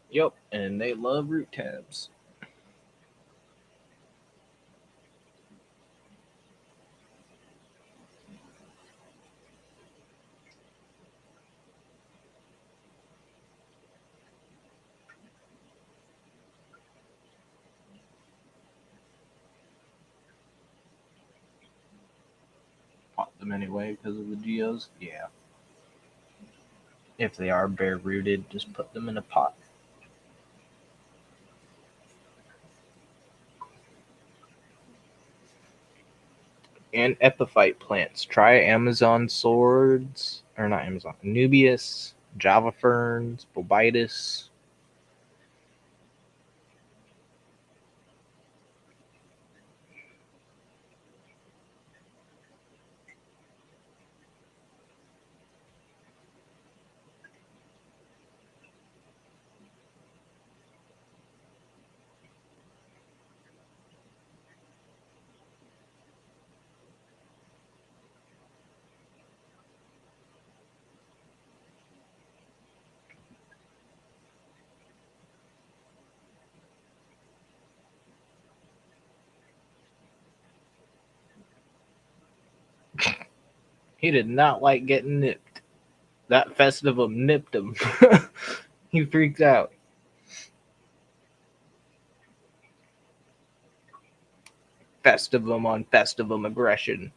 Yep, and they love root tabs. Pot them anyway because of the geos. Yeah, if they are bare rooted, just put them in a pot. And epiphyte plants. Try Amazon swords, or not Amazon, Nubius, Java ferns, Bobitus. He did not like getting nipped. That Festivum nipped him. He freaked out. Festivum on Festivum aggression.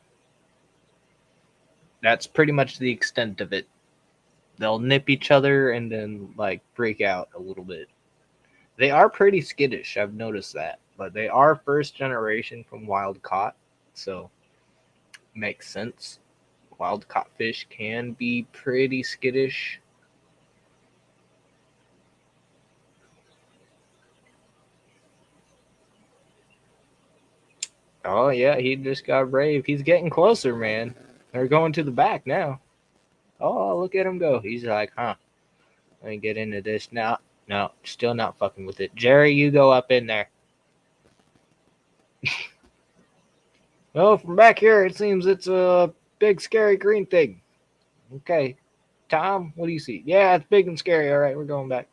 That's pretty much the extent of it. They'll nip each other and then like freak out a little bit. They are pretty skittish, I've noticed that. But they are first generation from wild caught, so makes sense. Wild caught fish can be pretty skittish. Oh yeah, he just got brave. He's getting closer, man. They're going to the back now. Oh, look at him go. He's like, huh. Let me get into this now. No, still not fucking with it. Jerry, you go up in there. Well, from back here, it seems it's a big, scary green thing. Okay. Tom, what do you see? Yeah, it's big and scary. All right, we're going back.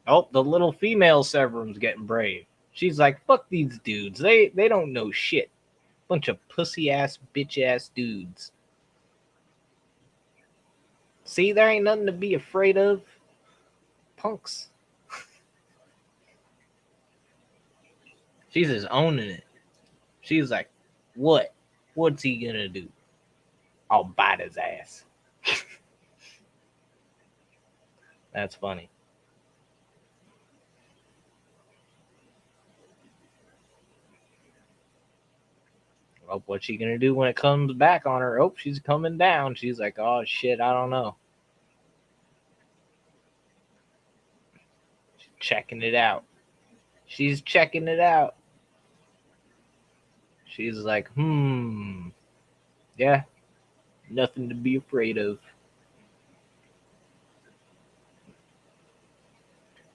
Oh, the little female Severum's getting brave. She's like, fuck these dudes. They don't know shit. Bunch of pussy ass, bitch ass dudes. See, there ain't nothing to be afraid of. Punks. She's just owning it. She's like, what? What's he gonna do? I'll bite his ass. That's funny. Oh, what's she gonna do when it comes back on her? Oh, she's coming down. She's like, oh shit, I don't know. She's checking it out. She's checking it out. She's like, yeah, nothing to be afraid of.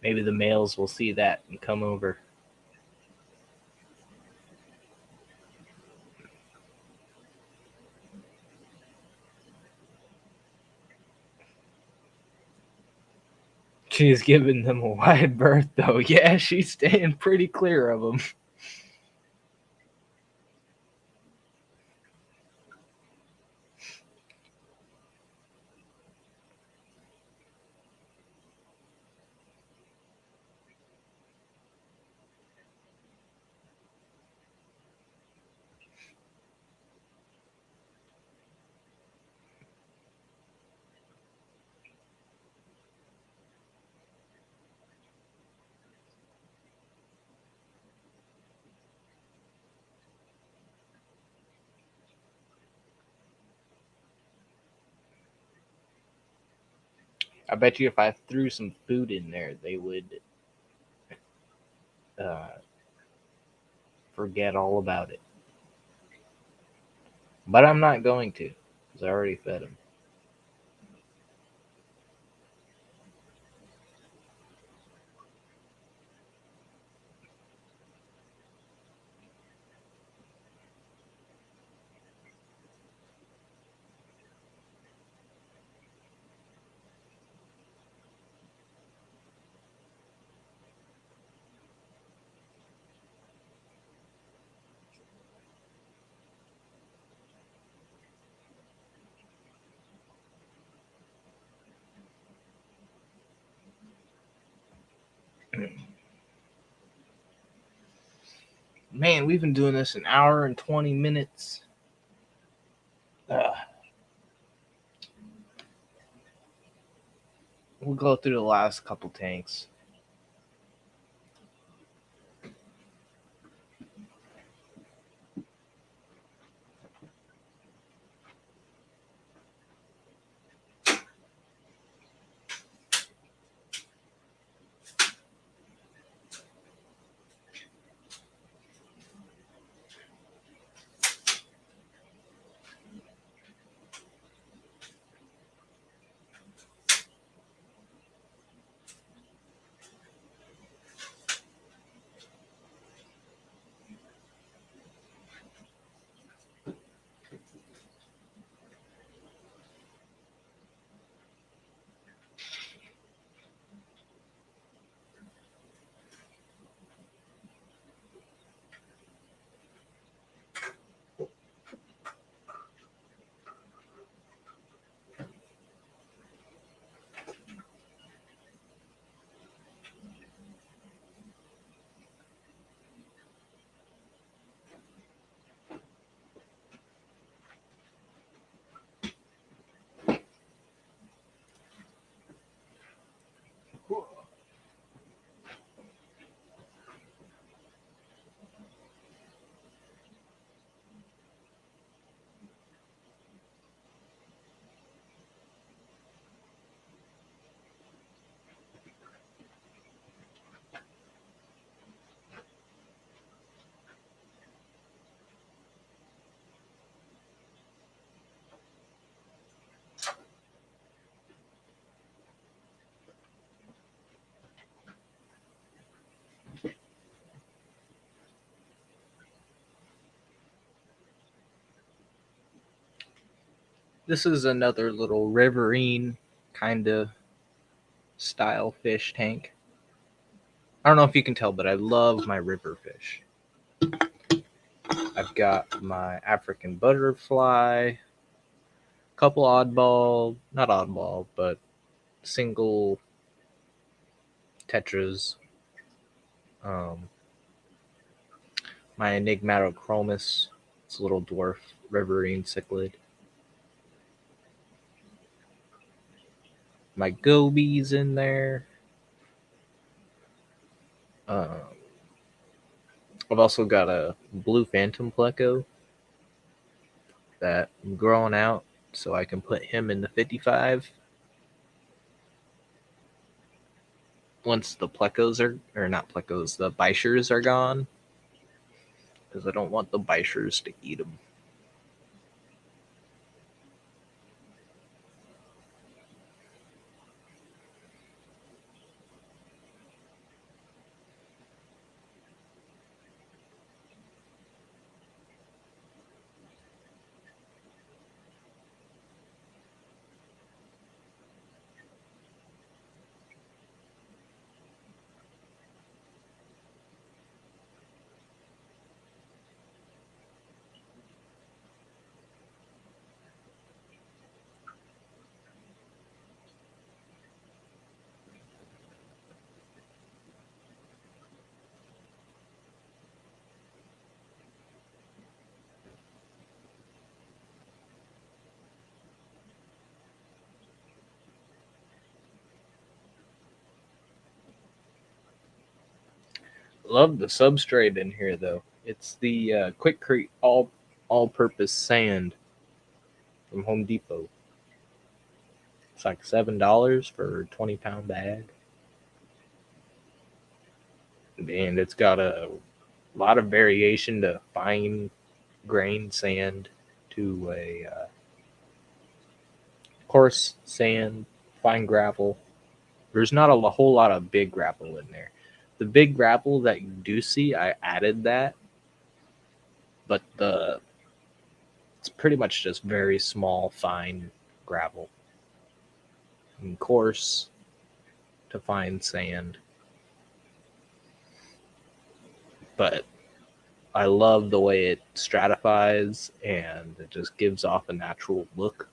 Maybe the males will see that and come over. She's giving them a wide berth, though. Yeah, she's staying pretty clear of them. I bet you if I threw some food in there, they would uh, forget all about it. But I'm not going to, because I already fed them. Man, we've been doing this an hour and 20 minutes. We'll go through the last couple tanks. This is another little riverine kind of style fish tank. I don't know if you can tell, but I love my river fish. I've got my African butterfly, couple oddball, not oddball, but single tetras. Um, my Enigmatochromis, it's a little dwarf riverine cichlid. My gobies in there. Um, I've also got a blue phantom pleco that I'm growing out so I can put him in the 55 once the plecos are, or not plecos, the bichers are gone, because I don't want the bichers to eat them. Love the substrate in here though. It's the Quikrete all-purpose sand from Home Depot. It's like $7 for a 20-pound bag, and it's got a lot of variation to fine grain sand to a coarse sand, fine gravel. There's not a whole lot of big gravel in there. The big gravel that you do see, I added that, but it's pretty much just very small, fine gravel and coarse to fine sand. But I love the way it stratifies and it just gives off a natural look.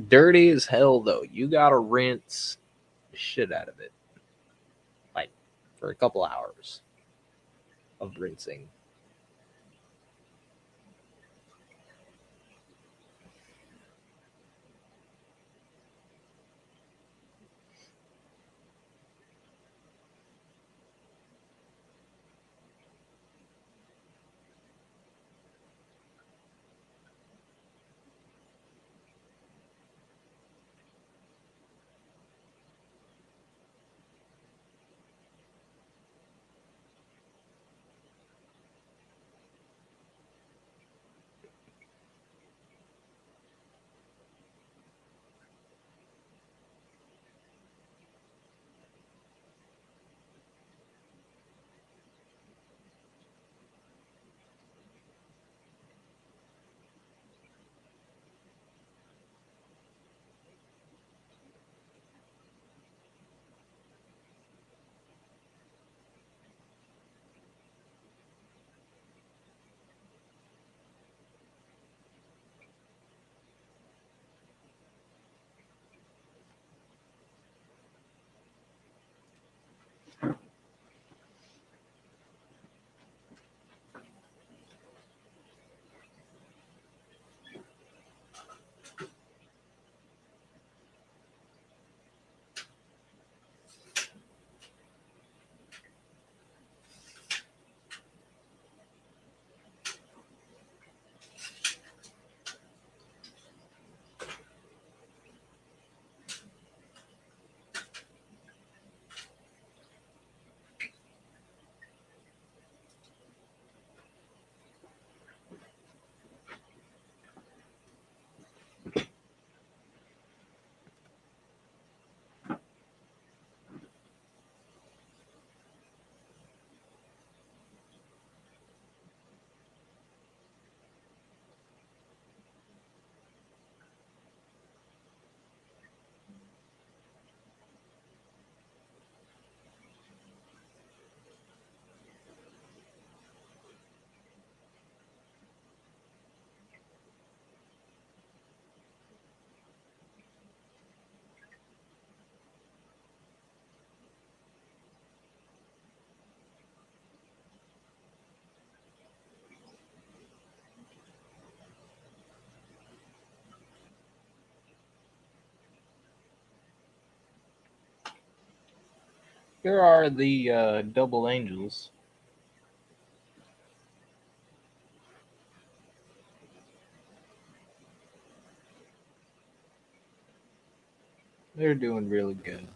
Dirty as hell though. You gotta rinse the shit out of it. Like for a couple hours of rinsing. There are the double angels. They're doing really good.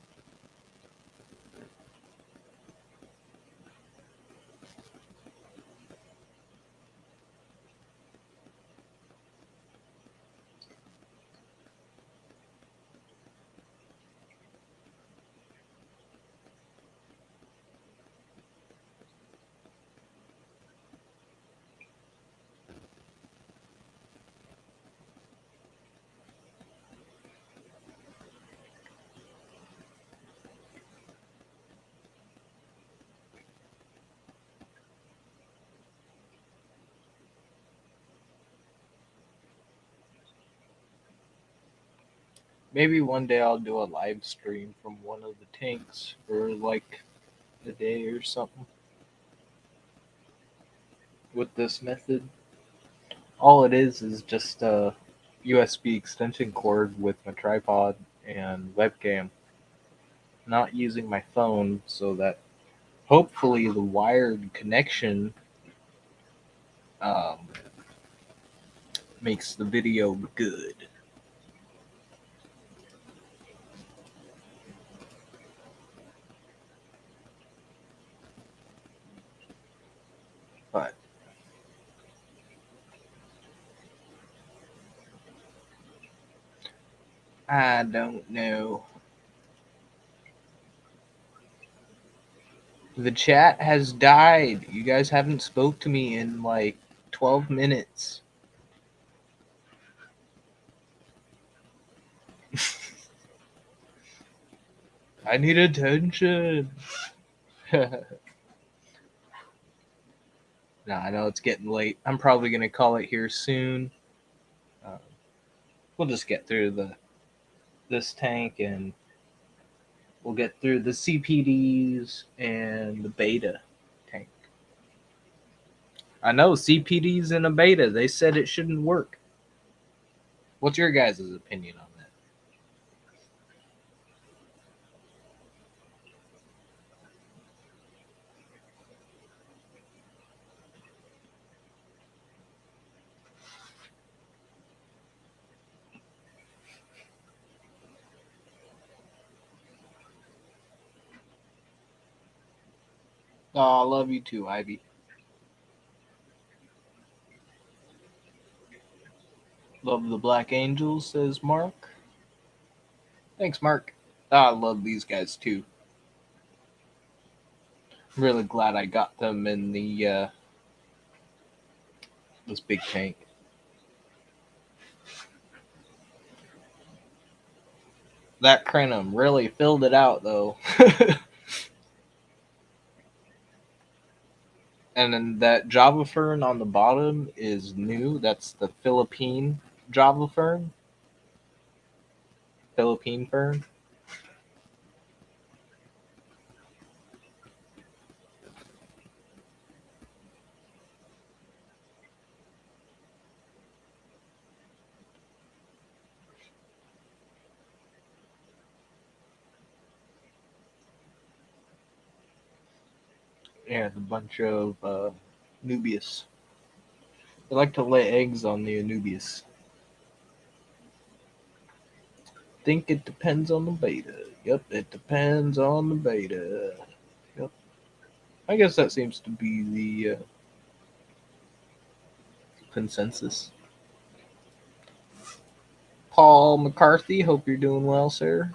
Maybe one day I'll do a live stream from one of the tanks for like a day or something with this method. All it is just a USB extension cord with my tripod and webcam. Not using my phone so that hopefully the wired connection um, makes the video good. But I don't know. The chat has died. You guys haven't spoke to me in like 12 minutes. I need attention. No, I know it's getting late. I'm probably going to call it here soon. Uh, we'll just get through this tank and we'll get through the CPDs and the beta tank. I know CPDs in a beta. They said it shouldn't work. What's your guys' opinion on that? Oh, I love you too, Ivy. Love the Black Angels, says Mark. Thanks, Mark. Oh, I love these guys too. I'm really glad I got them in the this big tank. That Crenum really filled it out though. And then that Java fern on the bottom is new. That's the Philippine Java fern. Philippine fern. Yeah, a bunch of Nubius. They like to lay eggs on the Anubius. Think it depends on the beta. Yep, it depends on the beta. Yep. I guess that seems to be the consensus. Paul McCarthy, hope you're doing well, sir.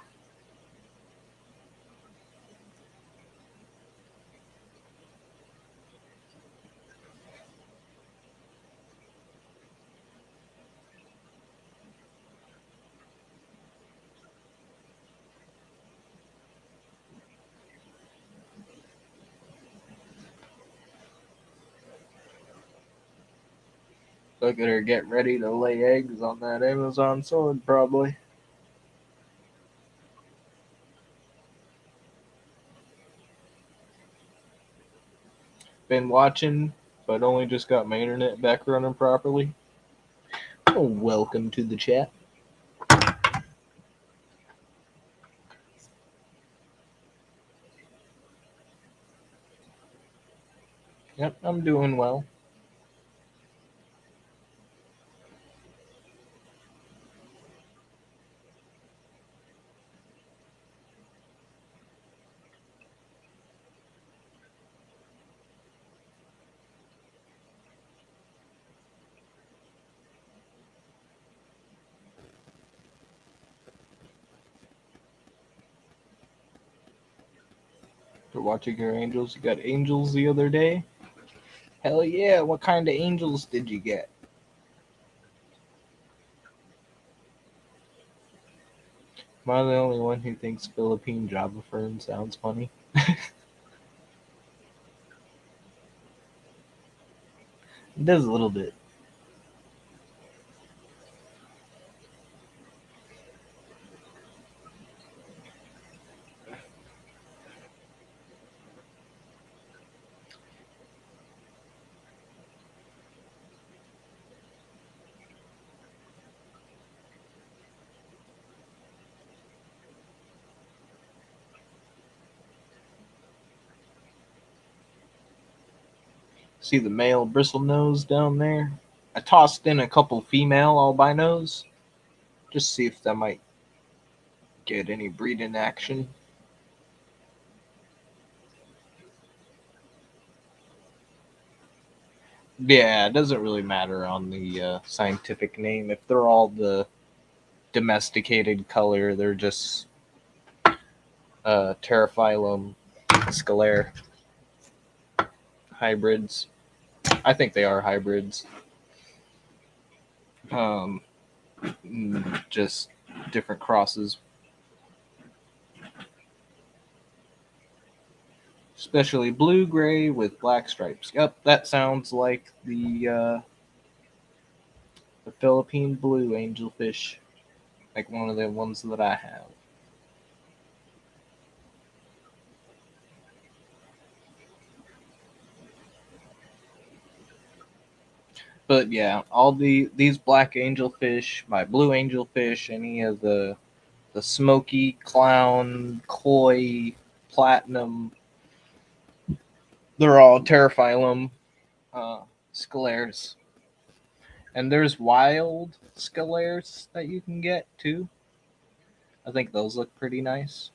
Look at her get ready to lay eggs on that Amazon sword, probably. Been watching, but only just got my internet back running properly. Oh, welcome to the chat. I'm doing well. For watching your angels, you got angels the other day? Hell yeah, what kind of angels did you get? Am I the only one who thinks Philippine Java Fern sounds funny? It does a little bit. See the male bristlenose down there? I tossed in a couple female albinos. Just see if that might get any breeding action. Yeah, it doesn't really matter on the scientific name. If they're all the domesticated color, they're just Terraphylum scalare hybrids. I think they are hybrids. Um, just different crosses. Especially blue gray with black stripes. Yep, that sounds like the Philippine blue angelfish, like one of the ones that I have. But yeah, all these black angelfish, my blue angelfish, any of the smoky, clown, koi, platinum, they're all Terraphylum scalares. And there's wild scalares that you can get too. I think those look pretty nice.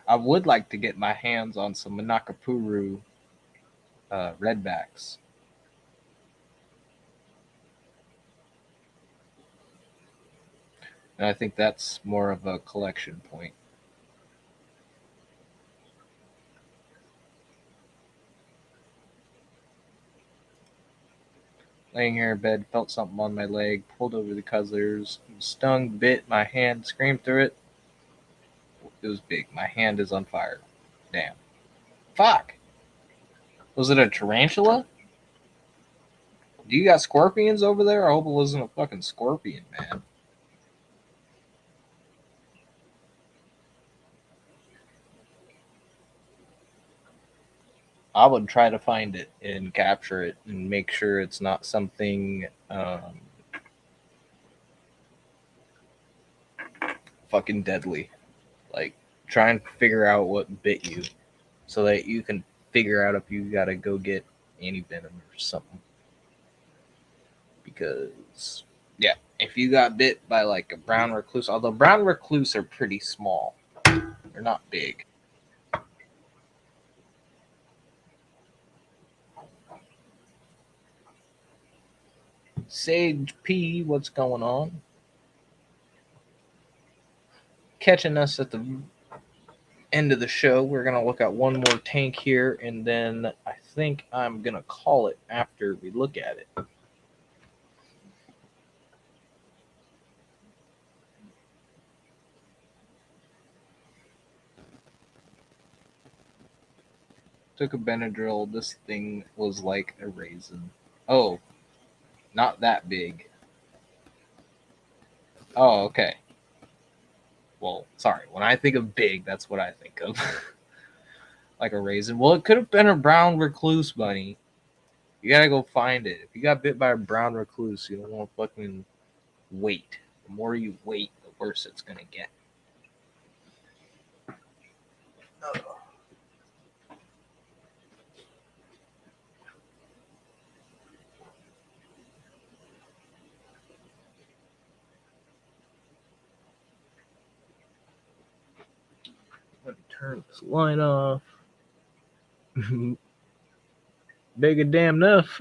I would like to get my hands on some Manakapuru redbacks. And I think that's more of a collection point. Laying here in bed, felt something on my leg, pulled over the cuzzlers, stung, bit, my hand, screamed through it. It was big. My hand is on fire. Damn. Fuck. Was it a tarantula? Do you got scorpions over there? I hope it wasn't a fucking scorpion, man. I would try to find it and capture it and make sure it's not something fucking deadly. Like, try and figure out what bit you so that you can figure out if you gotta go get antivenom or something. Because, yeah, if you got bit by like a brown recluse, although brown recluse are pretty small, they're not big. Sage P, what's going on? Catching us at the end of the show. We're going to look at one more tank here, and then I think I'm going to call it after we look at it. Took a Benadryl. This thing was like a raisin. Oh, not that big. Oh, okay. Well, sorry. When I think of big, that's what I think of. Like a raisin. Well, it could have been a brown recluse bunny. You gotta go find it. If you got bit by a brown recluse, you don't want to fucking wait. The more you wait, the worse it's gonna get. Turn this line off. Big and damn enough.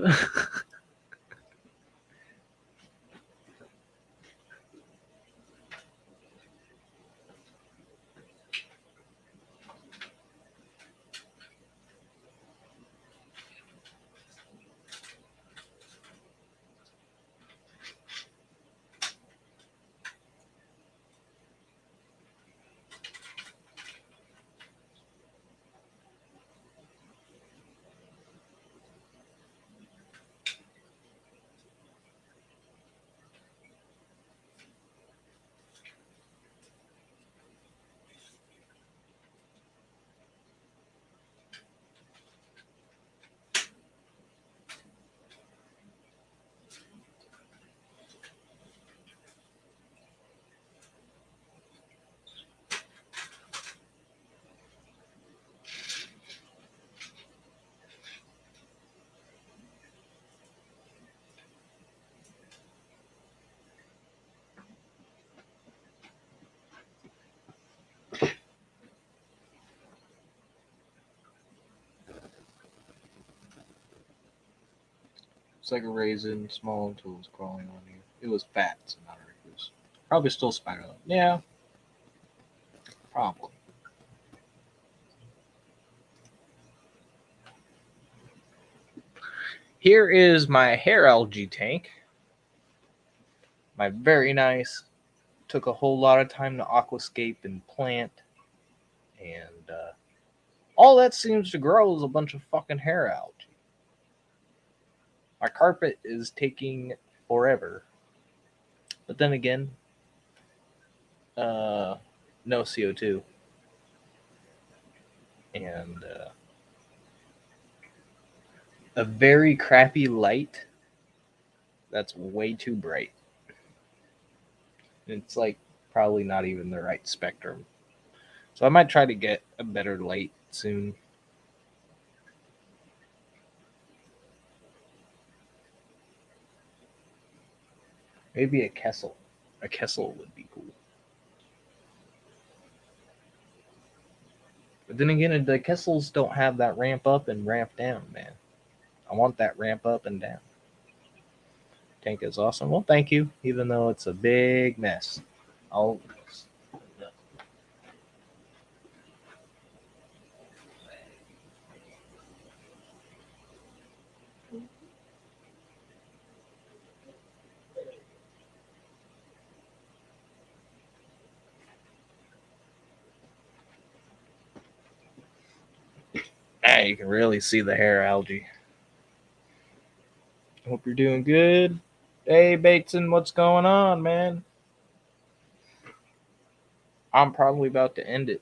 It's like a raisin, small until it's crawling on you. It was fat, so not a recluse. Probably still spider. Yeah, probably. Here is my hair algae tank. My very nice. Took a whole lot of time to aquascape and plant. And all that seems to grow is a bunch of fucking hair algae. My carpet is taking forever. But then again, no CO2. And a very crappy light that's way too bright. It's like probably not even the right spectrum. So I might try to get a better light soon. Maybe a Kessel. A Kessel would be cool. But then again, the Kessels don't have that ramp up and ramp down, man. I want that ramp up and down. Tank is awesome. Well, thank you, even though it's a big mess. I'll. Now you can really see the hair algae. Hope you're doing good. Hey, Bateson, what's going on, man? I'm probably about to end it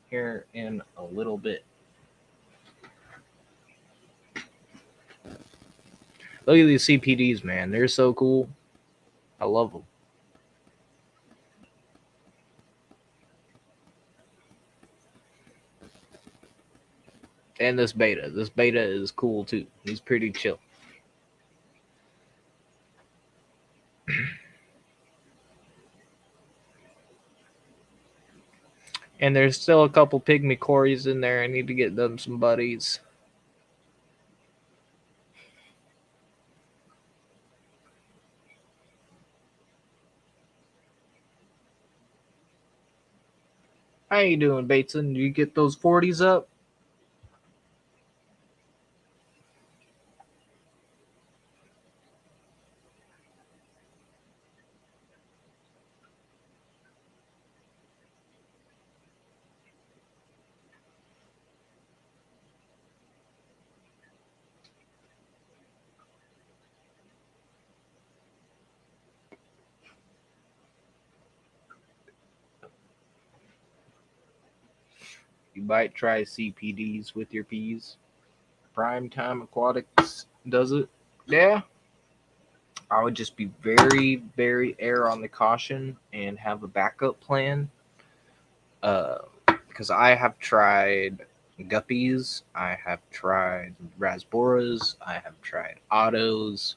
here in a little bit. Look at these CPDs, man. They're so cool. I love them. And this beta. This beta is cool too. He's pretty chill. And there's still a couple pygmy cories in there. I need to get them some buddies. How you doing, Bateson? Do you get those 40s up? You might try CPDs with your peas. Primetime Aquatics does it. Yeah. I would just be very, very air on the caution and have a backup plan. Because I have tried guppies, I have tried rasboras, I have tried ottos,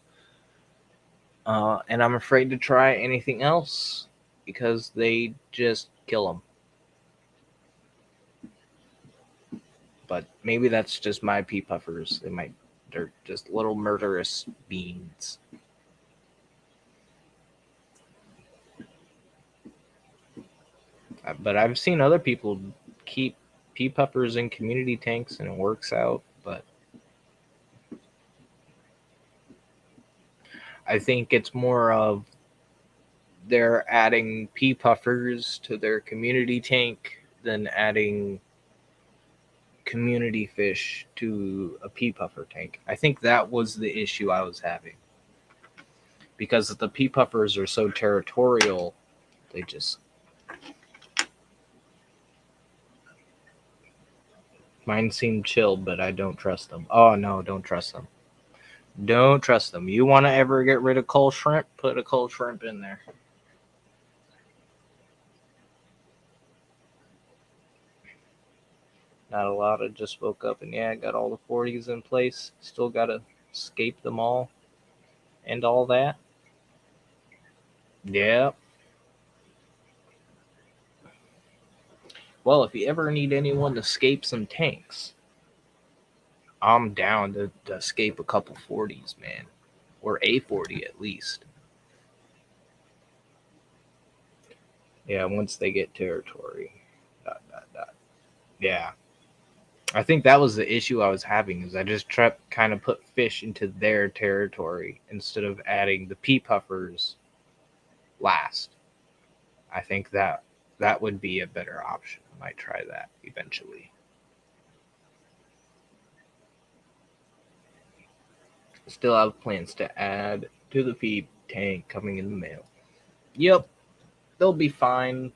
and I'm afraid to try anything else because they just kill them. But maybe that's just my pea puffers. They're just little murderous beans. But I've seen other people keep pea puffers in community tanks and it works out. But I think it's more of they're adding pea puffers to their community tank than adding community fish to a pea puffer tank. I think that was the issue I was having. Because the pea puffers are so territorial, they just. Mine seem chill, but I don't trust them. Oh no, don't trust them. Don't trust them. You want to ever get rid of coal shrimp? Put a coal shrimp in there. Not a lot. I just woke up and yeah, I got all the 40s in place. Still got to escape them all and all that. Yeah. Well, if you ever need anyone to escape some tanks, I'm down to escape a couple 40s, man. Or a 40 at least. Yeah, once they get territory. Dot, dot, dot. Yeah. I think that was the issue I was having is I just kind of put fish into their territory instead of adding the pea puffers last. I think that would be a better option. I might try that eventually. Still have plans to add to the feed tank coming in the mail. Yep, they'll be fine.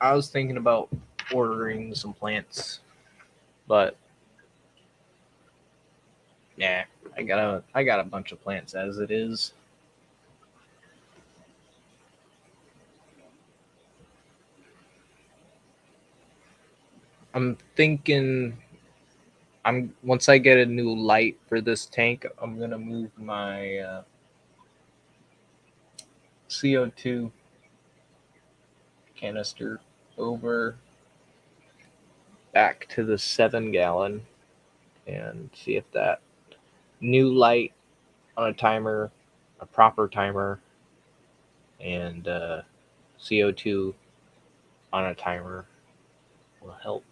I was thinking about ordering some plants, but yeah, I got a bunch of plants as it is. I'm thinking I'm once I get a new light for this tank, I'm gonna move my CO2 canister over back to the 7 gallon and see if that new light on a timer, a proper timer, and CO2 on a timer will help.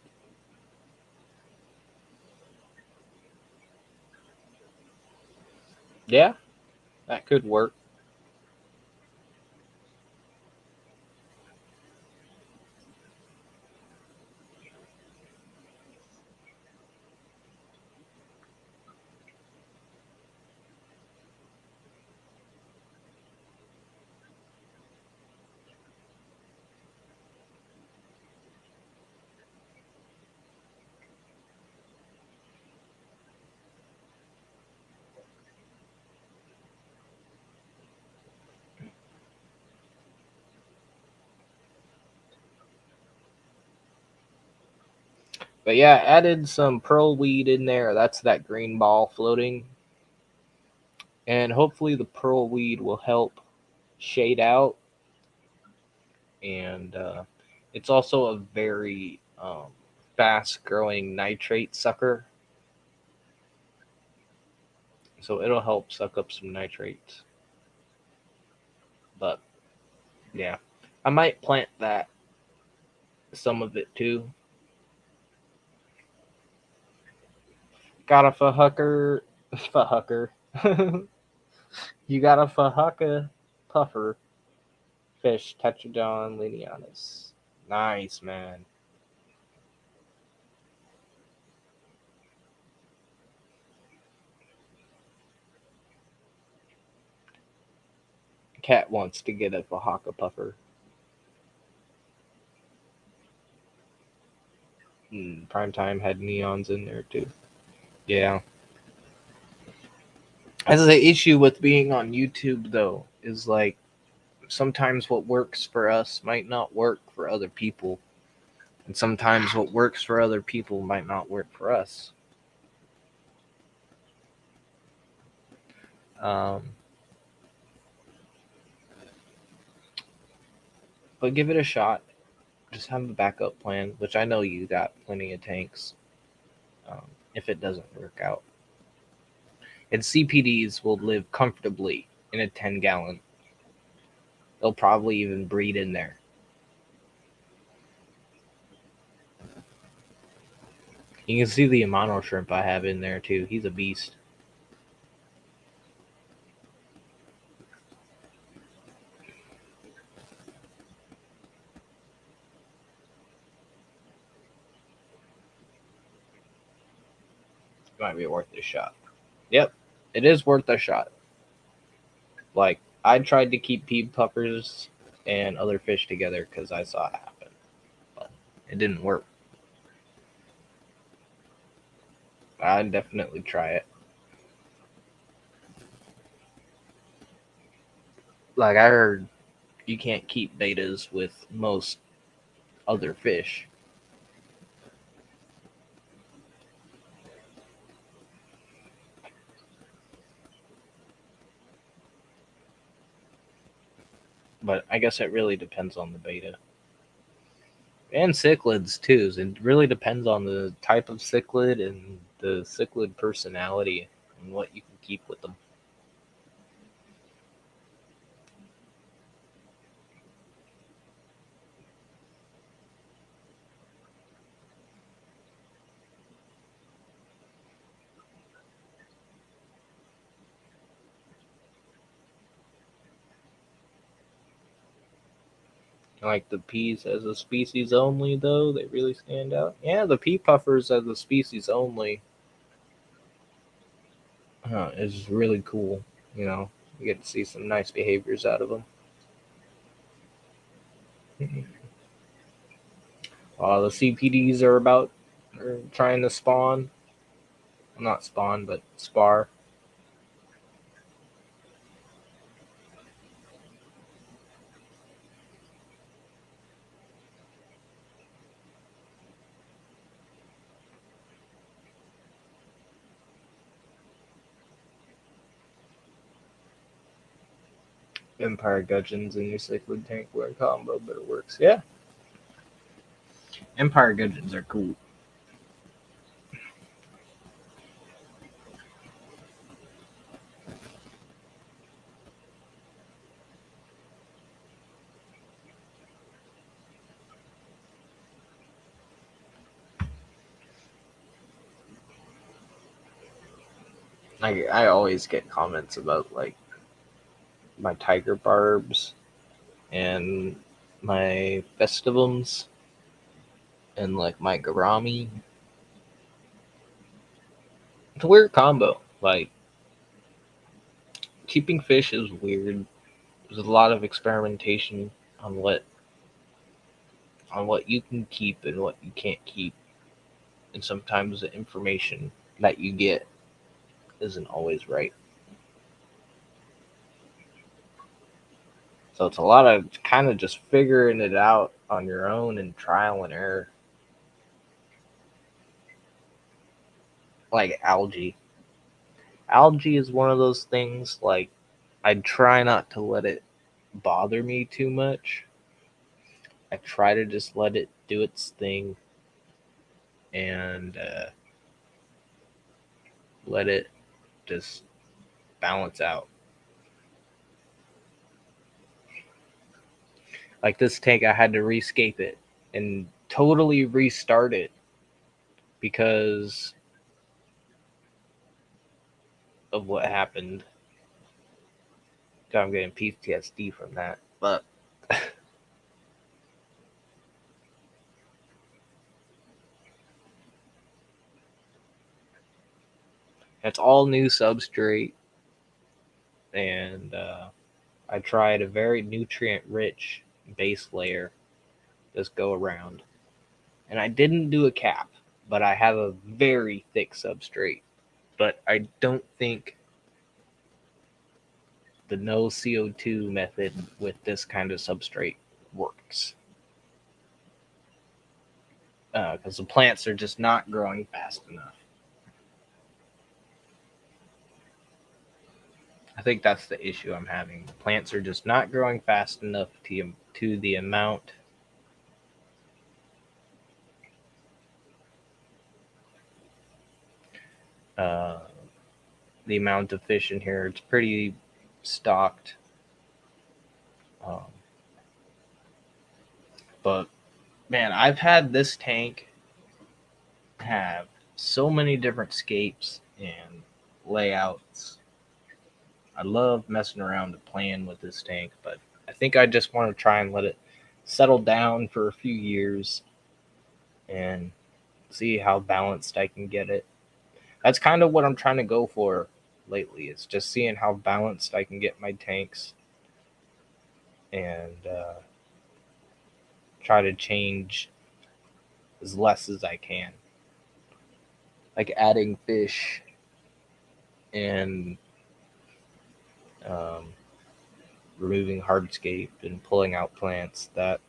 Yeah, that could work. But yeah, added some pearl weed in there. That's that green ball floating. And hopefully the pearl weed will help shade out. And it's also a very fast growing nitrate sucker. So it'll help suck up some nitrates. But yeah, I might plant that, some of it too. Got a fahucker. Fahucker. You got a fahucka puffer fish, Tetraodon linearis. Nice, man. Cat wants to get a fahucka puffer. Primetime had neons in there too. Yeah. That's the issue with being on YouTube, though, is like sometimes what works for us might not work for other people. And sometimes what works for other people might not work for us. Um, but give it a shot. just have a backup plan, which I know you got plenty of tanks. If it doesn't work out, and CPDs will live comfortably in a 10-gallon. They'll probably even breed in there. You can see the Amano shrimp I have in there too. He's a beast. Might be worth a shot. Yep, it is worth a shot. Like, I tried to keep pea puffers and other fish together because I saw it happen, but it didn't work. I'd definitely try it. Like, I heard you can't keep betas with most other fish. But I guess it really depends on the beta. And cichlids too. It really depends on the type of cichlid and the cichlid personality and what you can keep with them. Like the peas as a species only, though, they really stand out. Yeah, the pea puffers as a species only is really cool. You know, you get to see some nice behaviors out of them. The CPDs are trying to spawn. Well, not spawn, but spar. Empire Gudgeons in your Cichlid tank were a combo, but it works. Yeah, Empire Gudgeons are cool. I always get comments about like my Tiger Barbs and my Festivums and like my Garami. It's a weird combo. Like keeping fish is weird. There's a lot of experimentation on what you can keep and what you can't keep. And sometimes the information that you get isn't always right. So it's a lot of kind of just figuring it out on your own and trial and error. Like algae. Algae is one of those things like I try not to let it bother me too much. I try to just let it do its thing and let it just balance out. Like this tank, I had to rescape it and totally restart it because of what happened. I'm getting PTSD from that. But it's all new substrate, and I tried a very nutrient rich base layer this go around. And I didn't do a cap, but I have a very thick substrate. But I don't think the no CO2 method with this kind of substrate works. Because the plants are just not growing fast enough. I think that's the issue I'm having. Plants are just not growing fast enough to the amount uh, the amount of fish in here. It's pretty stocked. Um, but man, I've had this tank have so many different scapes and layouts. I love messing around and playing with this tank, but I think I just want to try and let it settle down for a few years and see how balanced I can get it. That's kind of what I'm trying to go for lately. Is just seeing how balanced I can get my tanks and try to change as less as I can, like adding fish and um, removing hardscape and pulling out plants that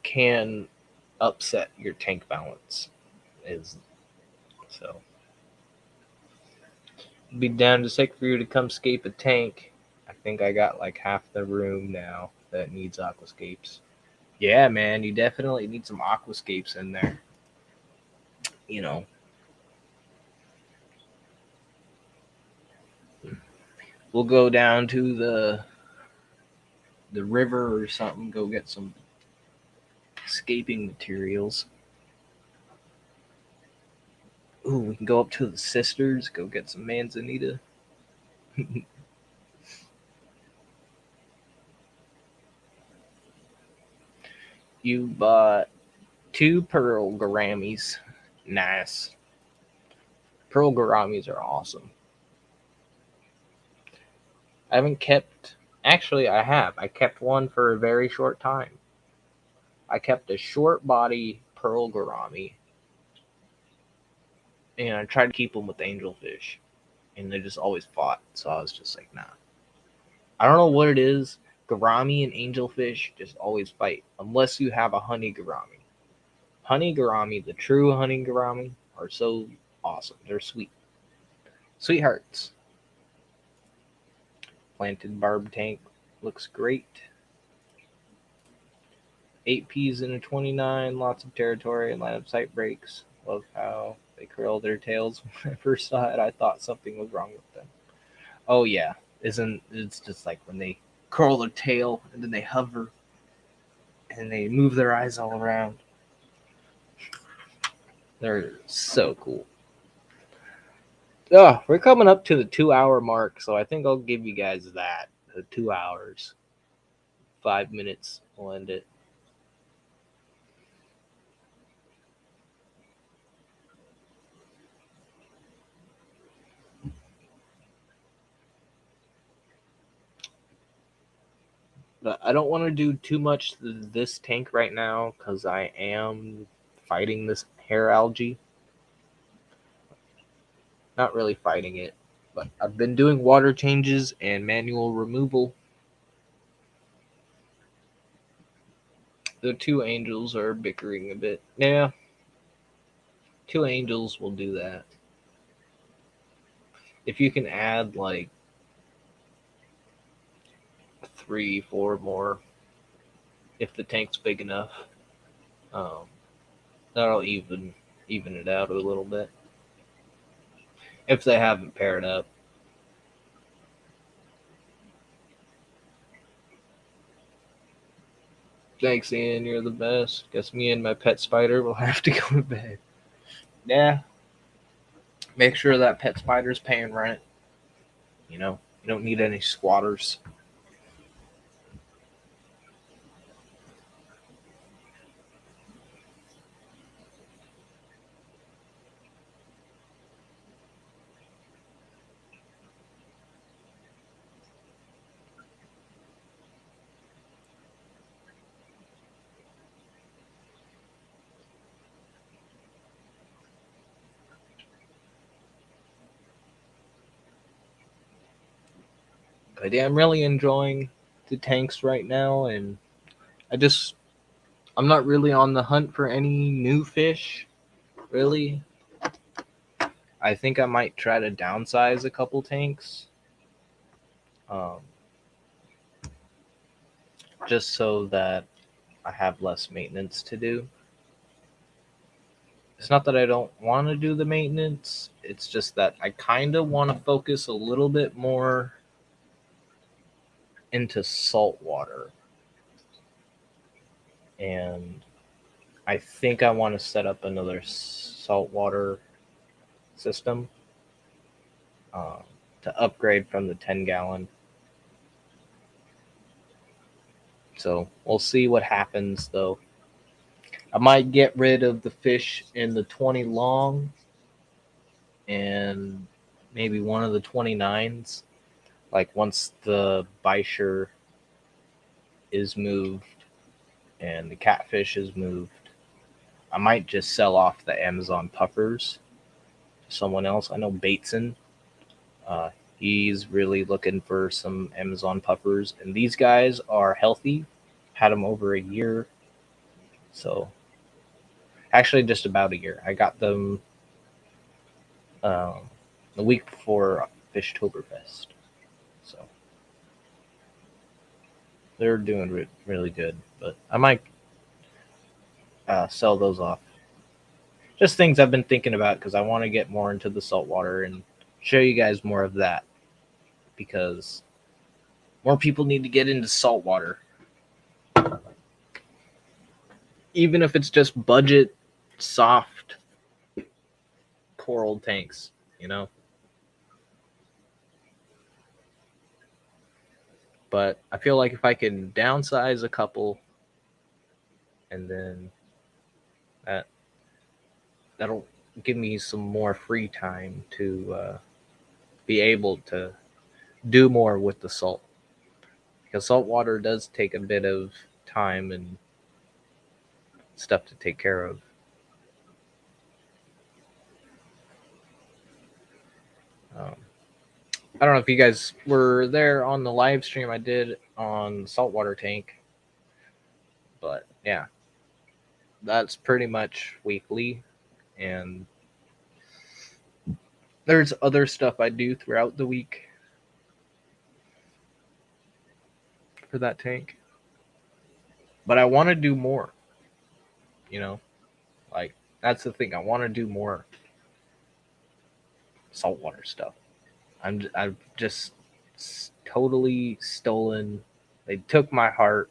can upset your tank balance. Is so. Be down to sick for you to come scape a tank. I think I got like half the room now that needs aquascapes. Yeah, man, you definitely need some aquascapes in there. You know, we'll go down to the river or something, go get some scaping materials. Ooh, we can go up to the sisters, go get some manzanita. You bought two pearl gouramis. Nice. Pearl gouramis are awesome. I haven't kept. Actually, I have. I kept one for a very short time. I kept a short body pearl gourami, and I tried to keep them with angelfish, and they just always fought. So I was just like, nah. I don't know what it is. Gourami and angelfish just always fight, unless you have a honey gourami. Honey gourami, the true honey gourami, are so awesome. They're sweet, sweethearts. Planted barb tank looks great. 8Ps in a 29, lots of territory and line of sight breaks. Love how they curl their tails. When I first saw it, I thought something was wrong with them. Oh yeah, isn't it's just like when they curl their tail and then they hover and they move their eyes all around. They're so cool. Oh, we're coming up to the 2 hour mark, so I think I'll give you guys that. The 2 hours. 5 minutes will end it. But I don't want to do too much this tank right now because I am fighting this hair algae. Not really fighting it, but I've been doing water changes and manual removal. The two angels are bickering a bit. Yeah, two angels will do that. If you can add like three, four more, if the tank's big enough, um, that'll even it out a little bit. If they haven't paired up. Thanks, Ian. You're the best. Guess me and my pet spider will have to go to bed. Yeah. Make sure that pet spider's paying rent. You don't need any squatters. But yeah, I'm really enjoying the tanks right now, and I just I'm not really on the hunt for any new fish. Really, I think I might try to downsize a couple tanks, um, just so that I have less maintenance to do. It's not that I don't want to do the maintenance. It's just that I kind of want to focus a little bit more into salt water. And I think I want to set up another saltwater system um, to upgrade from the 10-gallon. So we'll see what happens, though. I might get rid of the fish in the 20 long and maybe one of the 29s. Like once the Beischer is moved and the catfish is moved, I might just sell off the Amazon puffers to someone else. I know Bateson. He's really looking for some Amazon puffers, and these guys are healthy. Had them over a year, so actually just about a year. I got them the week before Fishtoberfest, so they're doing really good. But I might sell those off. Just things I've been thinking about because I want to get more into the saltwater and show you guys more of that because more people need to get into saltwater. Even if it's just budget, soft coral tanks, you know? But I feel like if I can downsize a couple and then that'll give me some more free time to be able to do more with the salt. Because salt water does take a bit of time and stuff to take care of. I don't know if you guys were there on the live stream I did on saltwater tank, but yeah, that's pretty much weekly. And there's other stuff I do throughout the week for that tank. But I want to do more, you know? Like, that's the thing. I want to do more saltwater stuff. I've just totally stolen. They took my heart.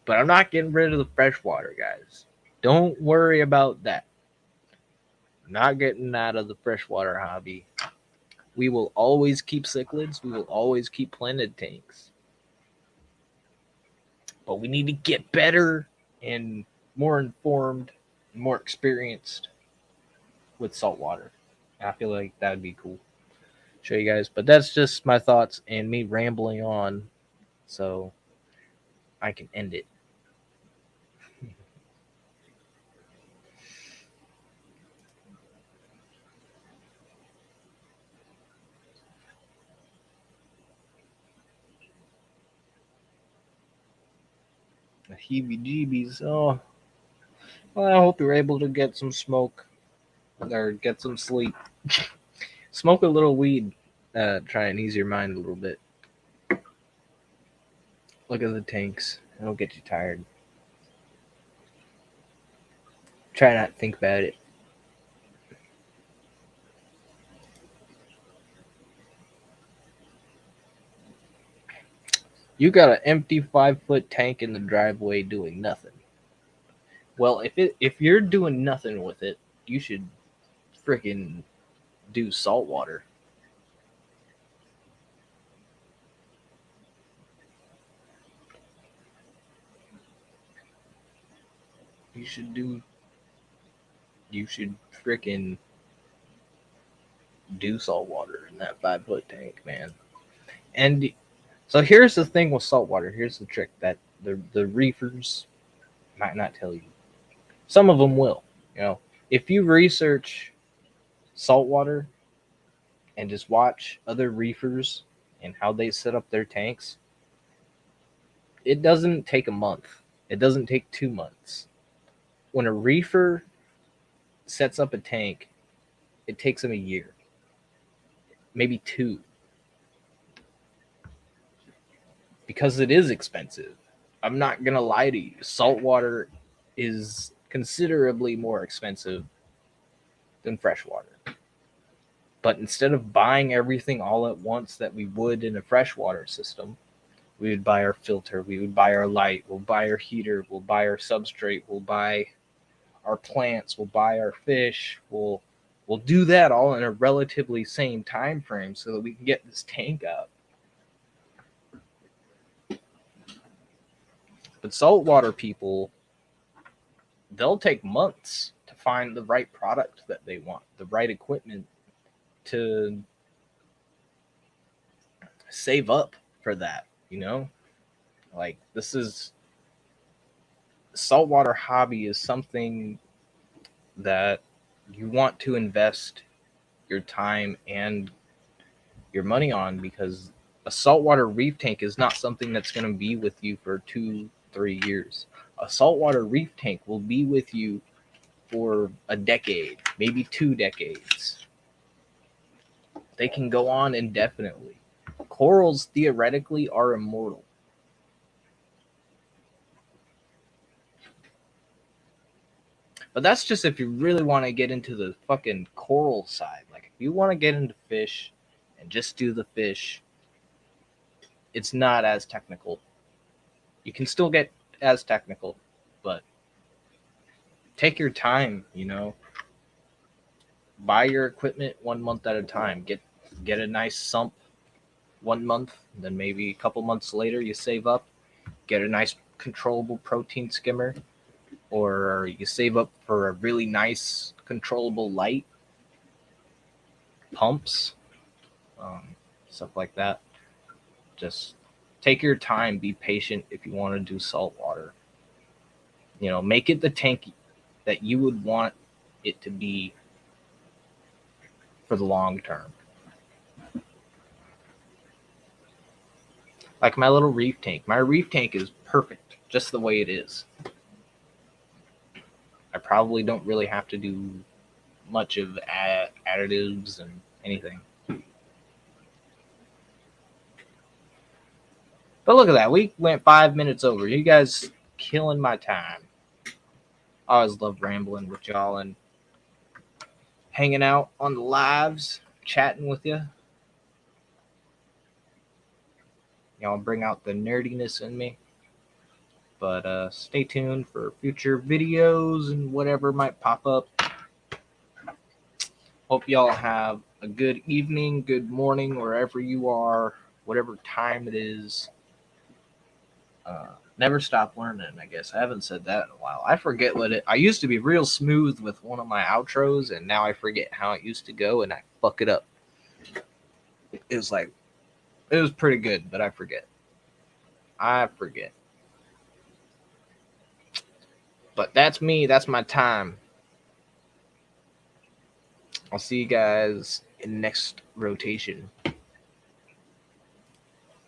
But I'm not getting rid of the freshwater, guys. Don't worry about that. I'm not getting out of the freshwater hobby. We will always keep cichlids. We will always keep planted tanks. But we need to get better and more informed, more experienced with saltwater. I feel like that would be cool. Show you guys. But that's just my thoughts and me rambling on. So I can end it. The heebie-jeebies. Oh, well, I hope you're able to get some smoke or get some sleep. Smoke a little weed. Try and ease your mind a little bit. Look at the tanks. It'll get you tired. Try not to think about it. You got an empty 5-foot tank in the driveway doing nothing. Well, if you're doing nothing with it, you should freaking do salt water. You should freaking do salt water in that 5-foot tank, man. And so here's the thing with salt water. Here's the trick that the reefers might not tell you. Some of them will. You know, if you research saltwater and just watch other reefers and how they set up their tanks, it doesn't take a month. It doesn't take 2 months. When a reefer sets up a tank, it takes them a year, maybe 2, because it is expensive. I'm not gonna lie to you. Saltwater is considerably more expensive than freshwater. But instead of buying everything all at once that we would in a freshwater system, we would buy our filter, we would buy our light, we'll buy our heater, we'll buy our substrate, we'll buy our plants, we'll buy our fish, we'll do that all in a relatively same time frame so that we can get this tank up. But saltwater people, they'll take months to find the right product that they want, the right equipment to save up for that, you know? Like, this is saltwater hobby is something that you want to invest your time and your money on, because a saltwater reef tank is not something that's going to be with you for 2-3 years. A saltwater reef tank will be with you for a decade, maybe 2 decades. They can go on indefinitely. Corals theoretically are immortal. But that's just if you really want to get into the fucking coral side. Like, if you want to get into fish and just do the fish, it's not as technical. You can still get as technical, but take your time, you know. Buy your equipment 1 month at a time. Get a nice sump 1 month, then maybe a couple months later you save up, get a nice controllable protein skimmer, or you save up for a really nice controllable light, pumps, stuff like that. Just take your time, be patient if you want to do saltwater. You know, make it the tank that you would want it to be for the long term. Like my little reef tank. My reef tank is perfect just the way it is. I probably don't really have to do much of additives and anything. But look at that. We went 5 minutes over. You guys killing my time. I always love rambling with y'all and hanging out on the lives, chatting with you. Y'all bring out the nerdiness in me. But stay tuned for future videos and whatever might pop up. Hope y'all have a good evening, good morning, wherever you are, whatever time it is. Never stop learning, I guess. I haven't said that in a while. I forget I used to be real smooth with one of my outros, and now I forget how it used to go, and I fuck it up. It was pretty good, but I forget. But that's me. That's my time. I'll see you guys in the next rotation.